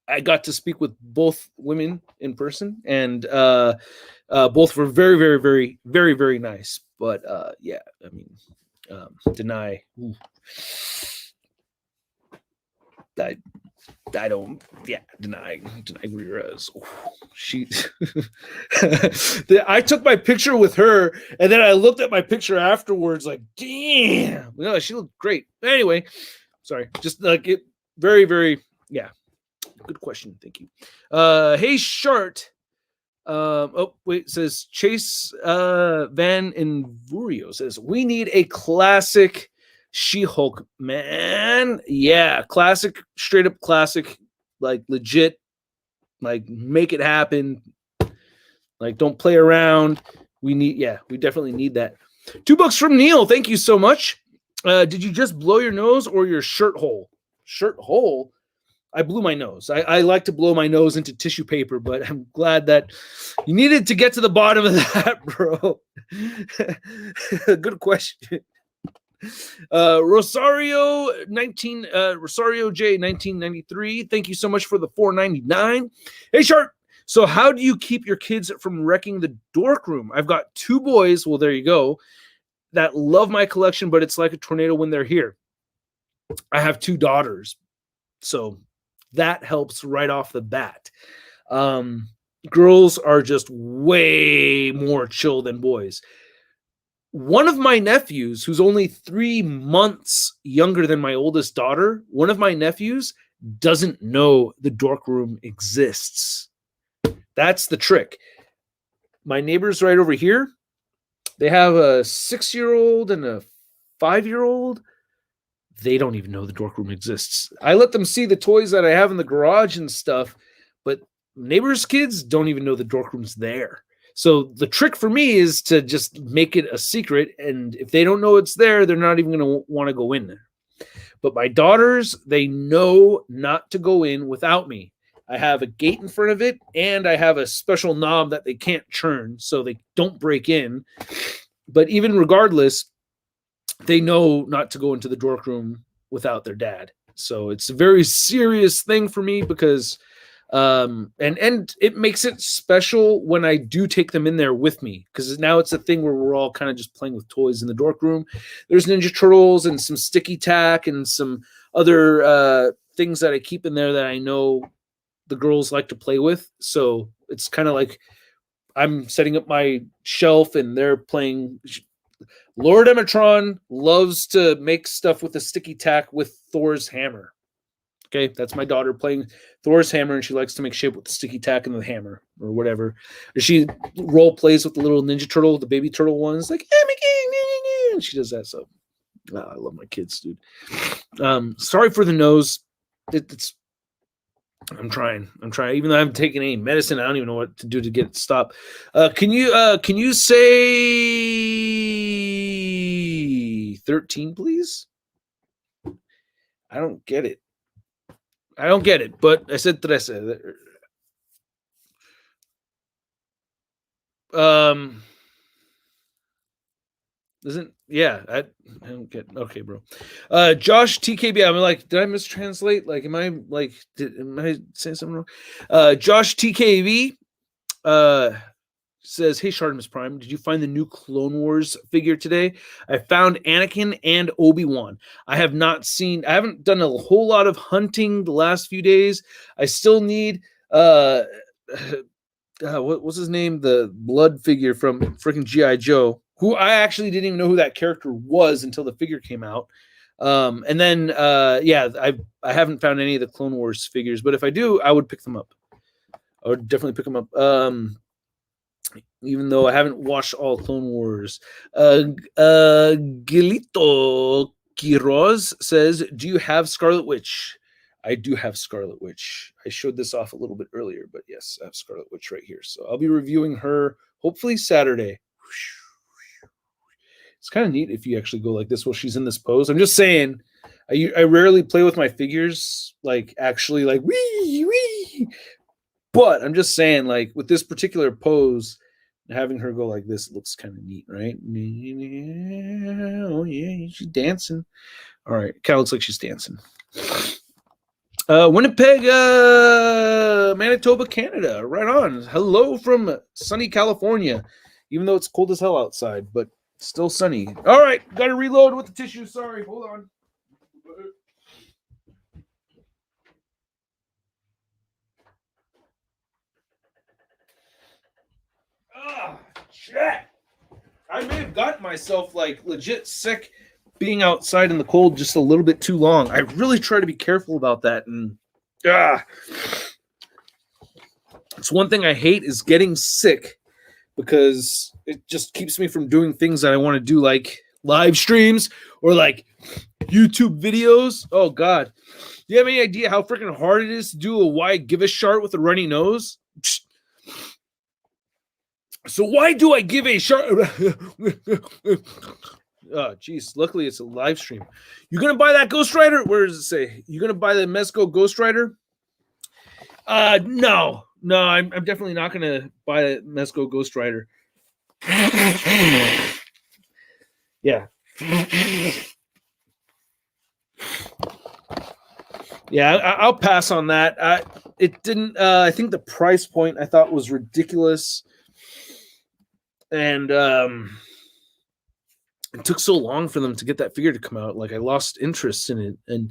I got to speak with both women in person, and both were very, very, very, very, very nice. But yeah, I mean, deny. Ooh. I don't. Yeah, deny Ramirez. She. I took my picture with her, and then I looked at my picture afterwards, like, damn, she looked great. Anyway, sorry, just like it. Very, very, yeah. Good question. Thank you. Hey, Shart. Oh, wait, says Chase Van Invurio says, we need a classic She-Hulk, man. Yeah, classic, straight up classic, like legit, like make it happen. Like, don't play around. We definitely need that. $2 from Neil. Thank you so much. Did you just blow your nose or your shirt hole? Shirt hole? I blew my nose. I like to blow my nose into tissue paper, but I'm glad that you needed to get to the bottom of that, bro. Good question. Rosario J 1993. Thank you so much for the $4.99. Hey, Sharp. So how do you keep your kids from wrecking the dork room? I've got 2 boys. Well, there you go. That love my collection, but it's like a tornado when they're here. I have 2 daughters. So that helps right off the bat. Girls are just way more chill than boys. One of my nephews, who's only 3 months younger than my oldest daughter, one of my nephews doesn't know the dork room exists. That's the trick. My neighbors right over here, they have a 6-year-old and a 5-year-old. They don't even know the dork room exists. I let them see the toys that I have in the garage and stuff, but neighbors' kids don't even know the dork room's there. So the trick for me is to just make it a secret, and if they don't know it's there, they're not even going to want to go in there. But my daughters, they know not to go in without me. I have a gate in front of it, and I have a special knob that they can't turn, so they don't break in. But even regardless, they know not to go into the dork room without their dad. So it's a very serious thing for me because And it makes it special when I do take them in there with me, because now it's a thing where we're all kind of just playing with toys in the dork room. There's Ninja Turtles and some sticky tack and some other things that I keep in there that I know the girls like to play with. So it's kind of like I'm setting up my shelf and they're playing. Lord Emetron loves to make stuff with a sticky tack with Thor's hammer. Okay, that's my daughter playing Thor's hammer, and she likes to make shape with the sticky tack and the hammer or whatever. She role plays with the little Ninja Turtle, the baby turtle ones, like, and she does that. So I love my kids, dude. Sorry for the nose. I'm trying. Even though I haven't taken any medicine, I don't even know what to do to get it to stop. Can you say 13, please? I don't get it. But I said 13. I don't get. Okay, bro. Josh TKB. I'm like, did I mistranslate? Like, am I saying something wrong? Josh TKB says, "Hey, ShartimusPrime, did you find the new Clone Wars figure today? I found Anakin and Obi-Wan. I haven't done a whole lot of hunting the last few days. I still need what was his name? The blood figure from freaking G.I. Joe, who I actually didn't even know who that character was until the figure came out. And then I haven't found any of the Clone Wars figures, but if I do, I would pick them up. I would definitely pick them up. Even though I haven't watched all Clone Wars. Gilito Quiroz says, do you have Scarlet Witch? I do have Scarlet Witch. I showed this off a little bit earlier, but yes, I have Scarlet Witch right here. So I'll be reviewing her hopefully Saturday. It's kind of neat if you actually go like this while she's in this pose. I'm just saying, I rarely play with my figures, like actually like wee. But I'm just saying, like with this particular pose, having her go like this looks kind of neat, right? Oh yeah, she's dancing. All right, kind of looks like she's dancing. Winnipeg, Manitoba, Canada. Right on. Hello from sunny California, even though it's cold as hell outside, but still sunny. All right, got to reload with the tissue. Sorry, hold on. Shit. I may have gotten myself like legit sick being outside in the cold just a little bit too long. I really try to be careful about that. And it's one thing I hate is getting sick, because it just keeps me from doing things that I want to do, like live streams or like YouTube videos. Oh God. Do you have any idea how freaking hard it is to do a why give a shart with a runny nose? So why do I give a shart? Oh, geez. Luckily, it's a live stream. You gonna buy that Ghost Rider? Where does it say? You gonna buy the Mezco Ghost Rider? No, I'm definitely not gonna buy the Mezco Ghost Rider. Yeah. Yeah, I'll pass on that. It didn't. I think the price point I thought was ridiculous, and it took so long for them to get that figure to come out. Like I lost interest in it, and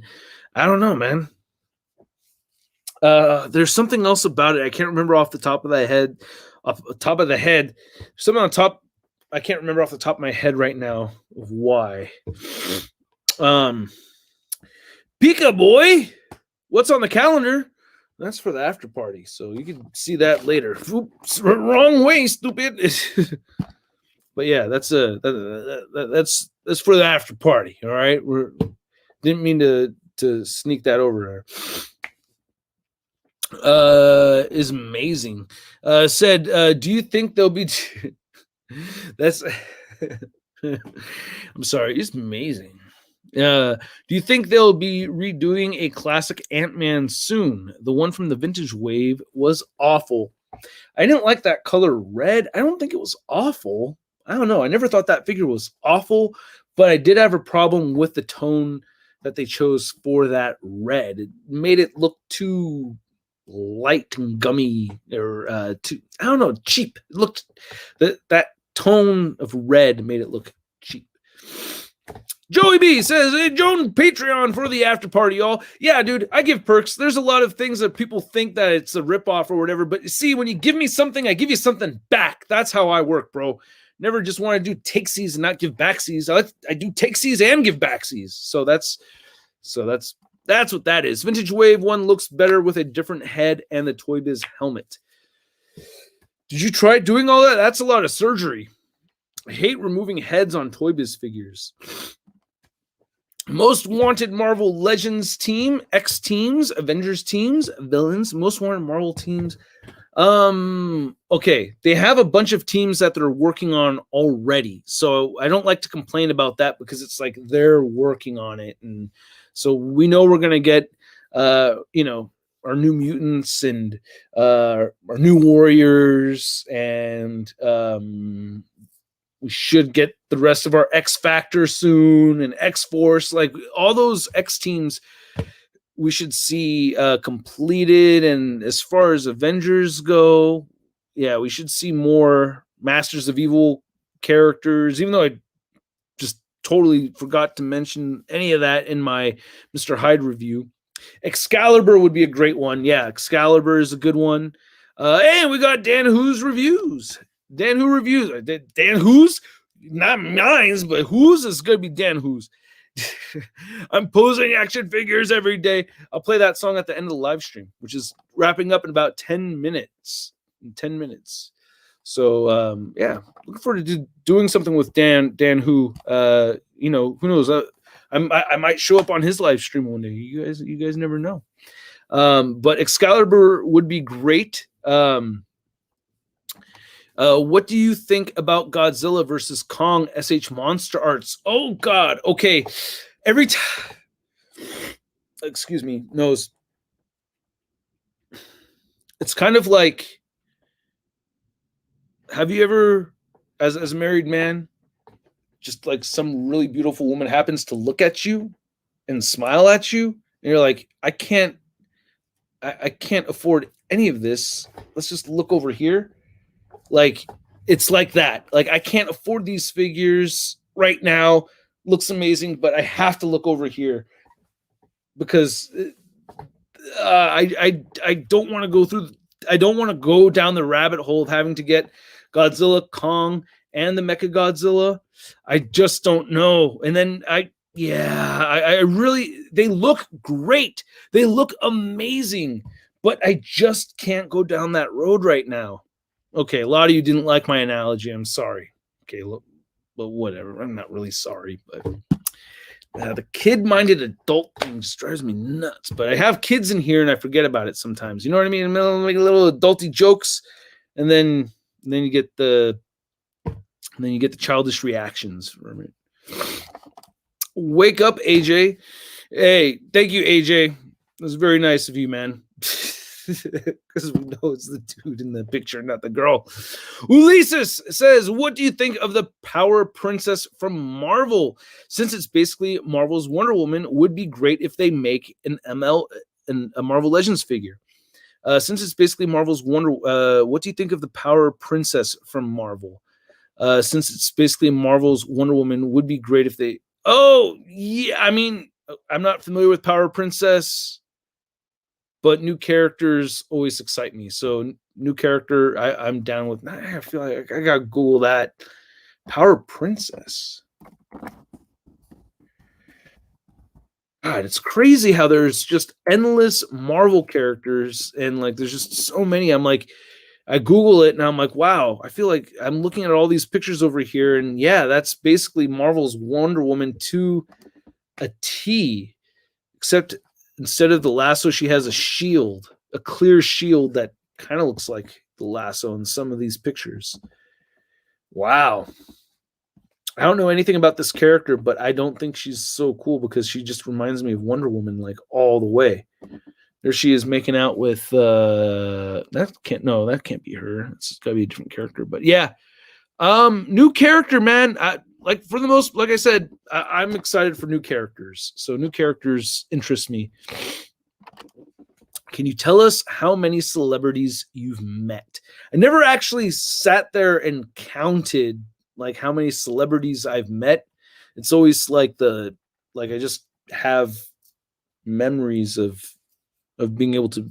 I don't know, man. There's something else about it. I can't remember off the top of the head. Something on top. I can't remember off the top of my head right now of why. Pika boy, what's on the calendar? That's for the after party, so you can see that later. Oops, wrong way, stupid. But yeah, that's for the after party. All right, didn't mean to sneak that over there. Is amazing. Said, do you think there'll be? That's. I'm sorry. It's amazing. Do you think they'll be redoing a classic Ant-Man soon? The one from the vintage wave was awful. I didn't like that color red. I don't think it was awful. I don't know. I never thought that figure was awful, but I did have a problem with the tone that they chose for that red. It made it look too light and gummy, or I don't know, cheap. It looked that tone of red made it look cheap. Joey B says, hey, Joan, Patreon for the after party, y'all. Yeah, dude, I give perks. There's a lot of things that people think that it's a ripoff or whatever, but see, when you give me something, I give you something back. That's how I work, bro. Never just want to do takesies and not give backsies. I do takesies and give backsies. So that's what that is. Vintage Wave 1 looks better with a different head and the Toy Biz helmet. Did you try doing all that? That's a lot of surgery. I hate removing heads on Toy Biz figures. Most wanted Marvel Legends team, X teams, Avengers teams, villains, most wanted Marvel teams. Okay, they have a bunch of teams that they're working on already. So I don't like to complain about that because it's like they're working on it. And so we know we're going to get, our new mutants and our new warriors, and we should get the rest of our X Factor soon, and X Force, like all those X teams we should see completed. And as far as Avengers go, yeah, we should see more Masters of Evil characters, even though I just totally forgot to mention any of that in my Mr. Hyde review. Excalibur would be a great one. Yeah, Excalibur is a good one. And we got Dan Who's reviews. Dan Who reviews. Dan Who's? Not mine's, but whose is going to be Dan Who's. I'm posing action figures every day. I'll play that song at the end of the live stream, which is wrapping up in about 10 minutes. So, yeah, looking forward to doing something with Dan Who. Who knows? I might show up on his live stream one day. You guys never know. But Excalibur would be great. What do you think about Godzilla versus Kong SH Monster Arts? Oh, God. Okay. Every time. Excuse me. Nose. It's kind of like, have you ever, as a married man, just like some really beautiful woman happens to look at you and smile at you, and you're like, I can't afford any of this. Let's just look over here. Like, it's like that. Like, I can't afford these figures right now. Looks amazing, but I have to look over here because I don't want to go through. I don't want to go down the rabbit hole of having to get Godzilla, Kong, and the Mechagodzilla. I just don't know. And then I really, they look great. They look amazing, but I just can't go down that road right now. Okay, a lot of you didn't like my analogy. I'm sorry. Okay, but whatever. I'm not really sorry, but the kid-minded adult thing just drives me nuts. But I have kids in here, and I forget about it sometimes. You know what I mean? I'm make little adulty jokes, and then you get the childish reactions from it. Wake up, AJ. Hey, thank you, AJ. It was very nice of you, man. Because we know it's the dude in the picture, not the girl. Ulysses says, what do you think of the Power Princess from Marvel? Since it's basically Marvel's Wonder Woman, would be great if they make a Marvel Legends figure. Since it's basically Marvel's what do you think of the Power Princess from Marvel? Since it's basically Marvel's Wonder Woman, would be great if they... Oh, yeah, I mean, I'm not familiar with Power Princess, but new characters always excite me. So new character, I'm down with. I feel like I gotta Google that. Power Princess. God, it's crazy how there's just endless Marvel characters, and like there's just so many. I'm like, I Google it and I'm like, wow, I feel like I'm looking at all these pictures over here, and yeah, that's basically Marvel's Wonder Woman to a T, except instead of the lasso, she has a shield, a clear shield that kind of looks like the lasso in some of these pictures. Wow. I don't know anything about this character, but I don't think she's so cool because she just reminds me of Wonder Woman, like all the way. There she is making out with that can't be her. It's got to be a different character. But yeah, new character, man. Like I said, I'm excited for new characters. So new characters interest me. Can you tell us how many celebrities you've met? I never actually sat there and counted like how many celebrities I've met. It's always like I just have memories of being able to,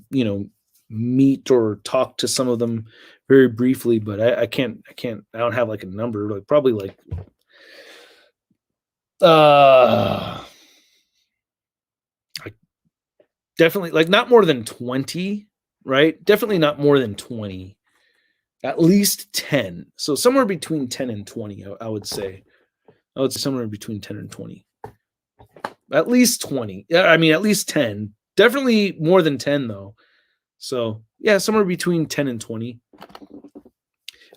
meet or talk to some of them very briefly, but I don't have like a number, like probably like definitely like not more than 20, right? Definitely not more than 20. At least 10. So somewhere between 10 and 20, I would say. I would say somewhere between 10 and 20. At least 20. Yeah, I mean, at least 10. Definitely more than 10, though. So, yeah, somewhere between 10 and 20.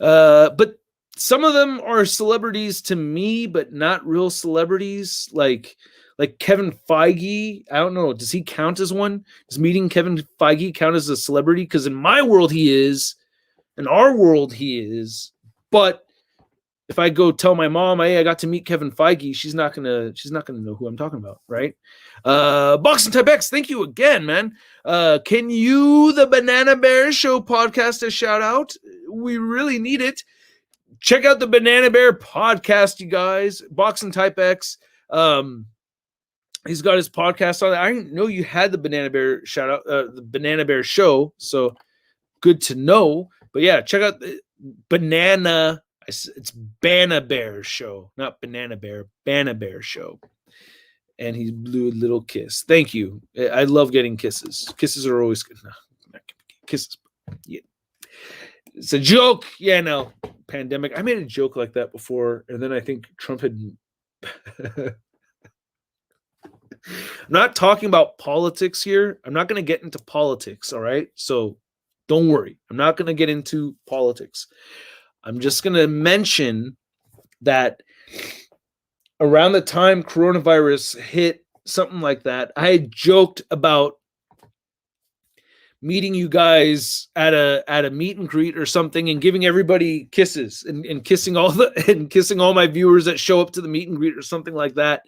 But some of them are celebrities to me, but not real celebrities. Like Kevin Feige. I don't know. Does he count as one? Does meeting Kevin Feige count as a celebrity? Because in my world, he is. In our world, he is. But if I go tell my mom, hey, I got to meet Kevin Feige, she's not gonna know who I'm talking about, right? Boxing Type X, thank you again, man. Can you, the Banana Bear Show podcast, a shout out? We really need it. Check out the Banana Bear podcast, you guys. Boxing Type X. He's got his podcast on. I didn't know you had the Banana Bear shout out, the Banana Bear Show. So good to know. But yeah, check out the Banana. It's Banana Bear Show, not Banana Bear. Banana Bear Show. And he blew a little kiss. Thank you. I love getting kisses. Kisses are always good. No, not kisses. Yeah. It's a joke. Yeah, no. Pandemic. I made a joke like that before, and then I think Trump had. I'm not talking about politics here. I'm not going to get into politics. All right. So don't worry. I'm not going to get into politics. I'm just going to mention that around the time coronavirus hit, something like that, I had joked about meeting you guys at a meet and greet or something and giving everybody kisses and kissing all my viewers that show up to the meet and greet or something like that.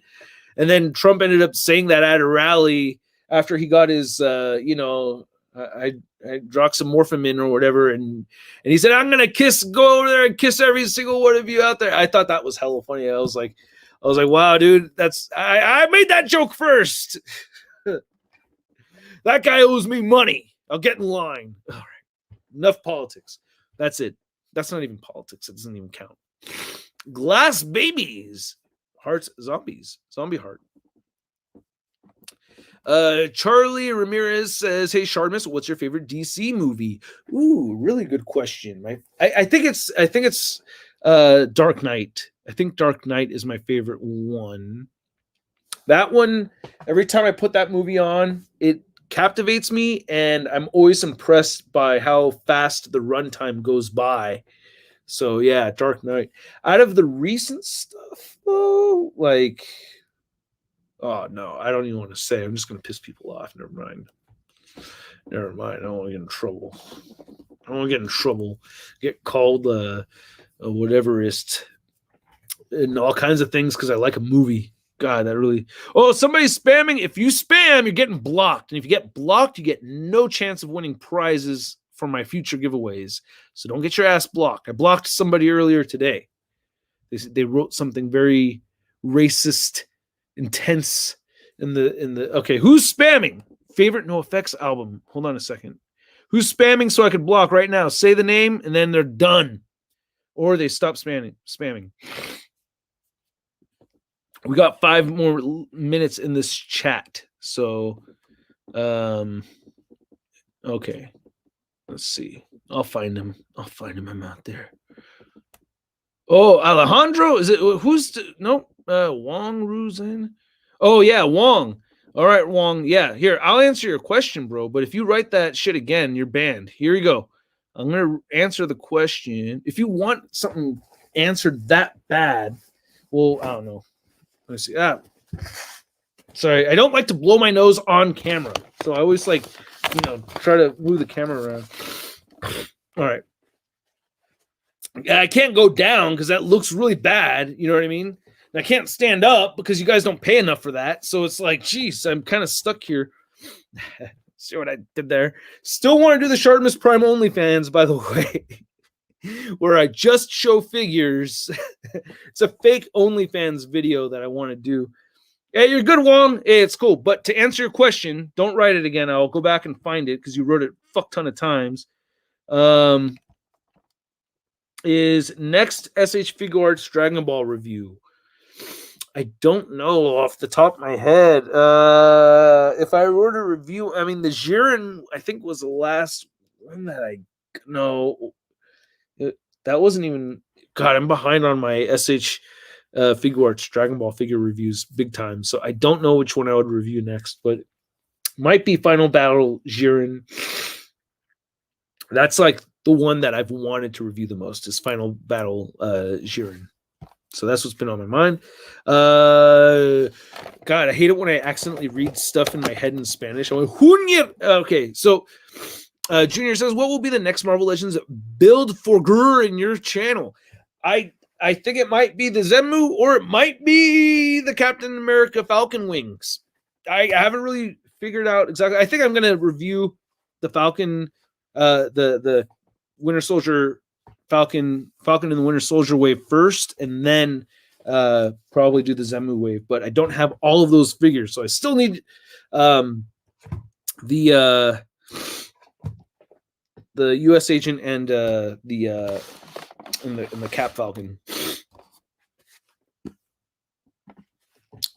And then Trump ended up saying that at a rally after he got his hydroxymorphine or whatever, and he said, I'm gonna go over there and kiss every single one of you out there. I thought that was hella funny. I was like, wow, dude, I made that joke first. That guy owes me money. I'll get in line. All right, enough politics. That's it. That's not even politics. It doesn't even count. Glass babies, hearts, zombies, zombie heart. Charlie Ramirez says, hey, Shartimus, what's your favorite DC movie? Ooh, really good question. I think it's Dark Knight. I think Dark Knight is my favorite one. That one, every time I put that movie on, it captivates me, and I'm always impressed by how fast the runtime goes by. So yeah, Dark Knight. Out of the recent stuff, though, like, oh no, I don't even want to say. I'm just gonna piss people off. Never mind. I don't want to get in trouble. I don't want to get in trouble. Get called whateverist and all kinds of things because I like a movie. God, that really. Oh, somebody's spamming. If you spam, you're getting blocked, and if you get blocked, you get no chance of winning prizes for my future giveaways. So don't get your ass blocked. I blocked somebody earlier today. They wrote something very racist, intense in the. Okay, who's spamming? Favorite NoFX album. Hold on a second. Who's spamming so I could block right now? Say the name, and then they're done, or they stop spamming. We got 5 more minutes in this chat. So, okay. Let's see. I'll find him. I'm out there. Oh, Alejandro? Is it who's nope? Wong Ruzin. Oh yeah, Wong. All right, Wong. Yeah, here, I'll answer your question, bro. But if you write that shit again, you're banned. Here you go. I'm gonna answer the question. If you want something answered that bad, well, I don't know. Let's see. Sorry, I don't like to blow my nose on camera, so I always try to move the camera around. All right. I can't go down because that looks really bad. You know what I mean? And I can't stand up because you guys don't pay enough for that. So it's like, geez, I'm kind of stuck here. See what I did there? Still want to do the ShartimusPrime OnlyFans, by the way, where I just show figures. It's a fake OnlyFans video that I want to do. Yeah, you're good, Wong. Hey, it's cool. But to answer your question, don't write it again. I'll go back and find it because you wrote it a fuck ton of times. Is next SH Figure Arts Dragon Ball review? I don't know off the top of my head. If I were to review, I mean, the Jiren, I think, was the last one that that wasn't even. God, I'm behind on my SH Figure Arts Dragon Ball figure reviews big time. So I don't know which one I would review next, but might be Final Battle Jiren. That's like the one that I've wanted to review the most is Final Battle Jiren. So that's what's been on my mind. God, I hate it when I accidentally read stuff in my head in Spanish. I'm like, okay, so Junior says, what will be the next Marvel Legends build for Grr in your channel? I think it might be the Zemu or it might be the Captain America Falcon Wings. I haven't really figured out exactly. I think I'm going to review the Falcon, the Winter Soldier Falcon and the Winter Soldier wave first, and then probably do the Zemu wave. But I don't have all of those figures, so I still need the U.S. Agent and the Cap Falcon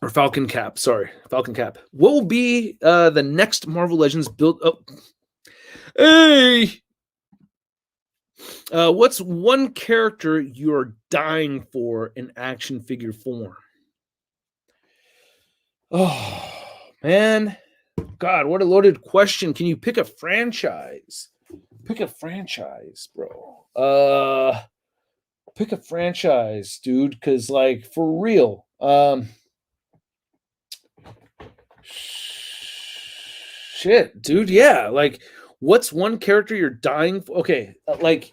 or Falcon Cap. Sorry, Falcon Cap. What will be the next Marvel Legends build? Oh, hey. What's one character you're dying for in action figure form? Oh, man. God, what a loaded question. Can you pick a franchise? Pick a franchise, bro. Pick a franchise, dude, because, like, for real. Shit, dude, yeah. Like, what's one character you're dying for? Okay, like...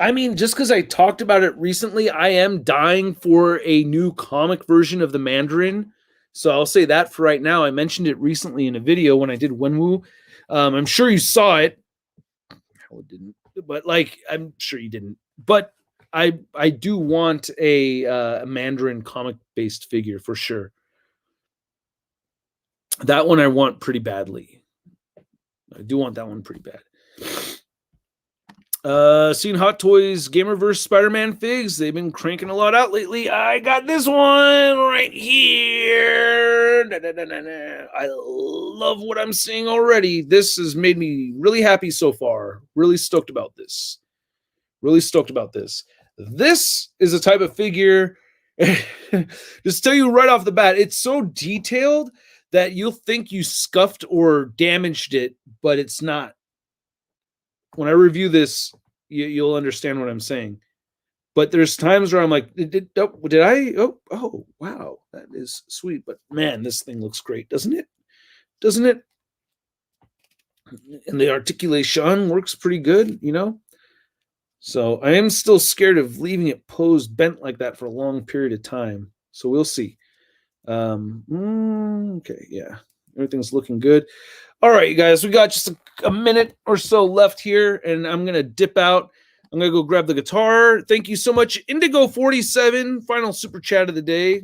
I mean, just because I talked about it recently, I am dying for a new comic version of the Mandarin. So I'll say that for right now. I mentioned it recently in a video when I did Wenwu. I'm sure you saw it. I didn't, but like, I'm sure you didn't. But I do want a Mandarin comic-based figure for sure. That one I want pretty badly. I do want that one pretty bad. Seen Hot Toys Gamerverse Spider-Man figs. They've been cranking a lot out lately. I got this one right here. I love what I'm seeing already. This has made me really happy so far. Really stoked about this. This is a type of figure. Just tell you right off the bat, it's so detailed that you'll think you scuffed or damaged it, but it's not. When I review this, you'll understand what I'm saying. But there's times where I'm like, did I? Oh, wow, that is sweet. But man, this thing looks great, doesn't it? And the articulation works pretty good, you know? So I am still scared of leaving it posed bent like that for a long period of time. So we'll see. Okay, yeah. Everything's looking good. All right, you guys, we got just a minute or so left here, and I'm going to dip out. I'm going to go grab the guitar. Thank you so much, Indigo47, final super chat of the day.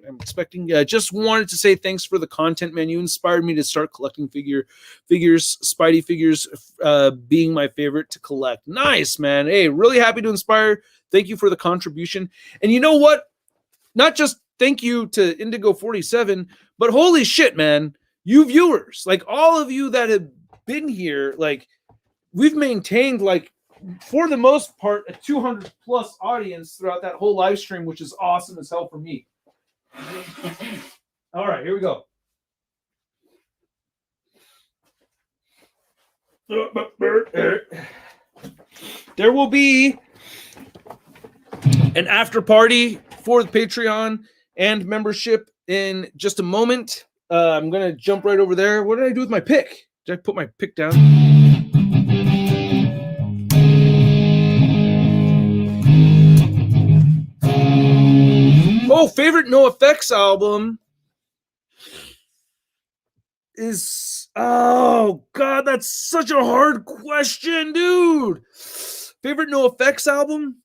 I'm expecting, just wanted to say thanks for the content, man. You inspired me to start collecting figures, Spidey figures being my favorite to collect. Nice, man. Hey, really happy to inspire. Thank you for the contribution. And you know what? Not just thank you to Indigo47, but holy shit, man. You viewers, like all of you that have been here, like we've maintained, like for the most part, a 200 plus audience throughout that whole live stream, which is awesome as hell for me. All right, here we go. There will be an after party for the Patreon and membership in just a moment. I'm going to jump right over there. What did I do with my pick? Did I put my pick down? Oh, favorite NoFX album. is, oh God, that's such a hard question, dude. Favorite No Effects album?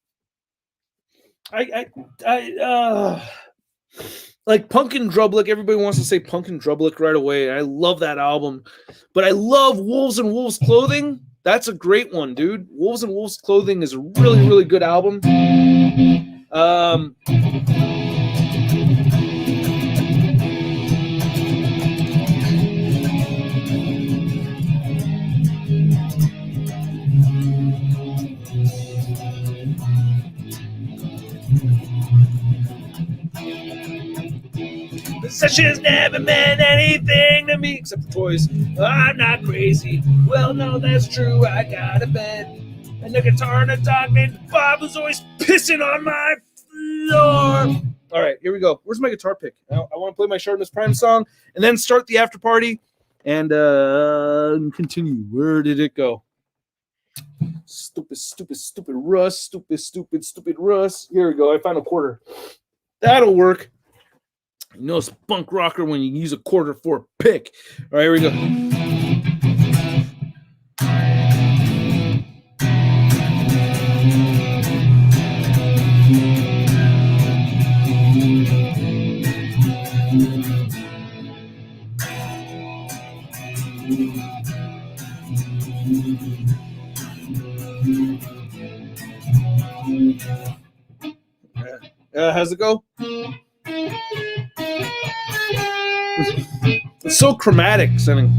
Like Punkin' Drublick. Everybody wants to say Punkin' Drublick right away. I love that album, but I love Wolves and Wolves Clothing. That's a great one, dude. Wolves and Wolves Clothing is a really, really good album. Possessions never meant anything to me except for toys. I'm not crazy. Well, no, that's true. I got a bed and a guitar and a dog named Bob who's always pissing on my floor. All right, here we go. Where's my guitar pick? I want to play my ShartimusPrime song and then start the after party and continue. Where did it go? Stupid Russ. Stupid Russ. Here we go. I found a quarter. That'll work. You know it's punk rocker when you use a quarter for a pick. All right, here we go. How's it go? It's so chromatic sounding.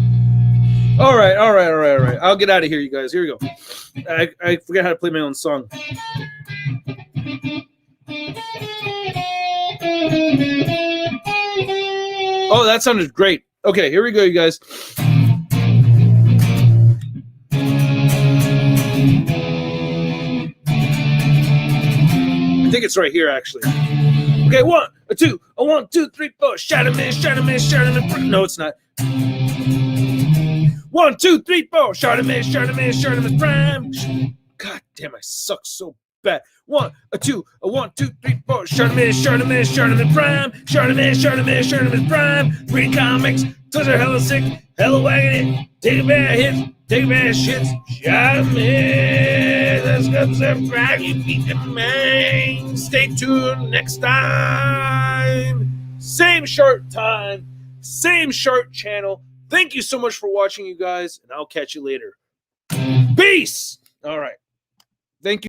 All right. I'll get out of here, you guys. Here we go. I forgot how to play my own song. Oh, that sounded great. Okay, here we go, you guys. I think it's right here, actually. Okay, 1, 2, 1, 2, 3, 4. Shartimus. No, it's not. 1, 2, 3, 4. Shartimus Prime. God damn, I suck so bad. 1, 2, 1, 2, 3, 4. Shartimus Prime. Shartimus Prime. Read comics. Toys are hella sick, hella wagging it. Take a bad hit, take a bad shits. Shartimus. Let's go subscribe. You beat the man. Stay tuned next time. Same Shart time, same Shart channel. Thank you so much for watching, you guys, and I'll catch you later. Peace. All right.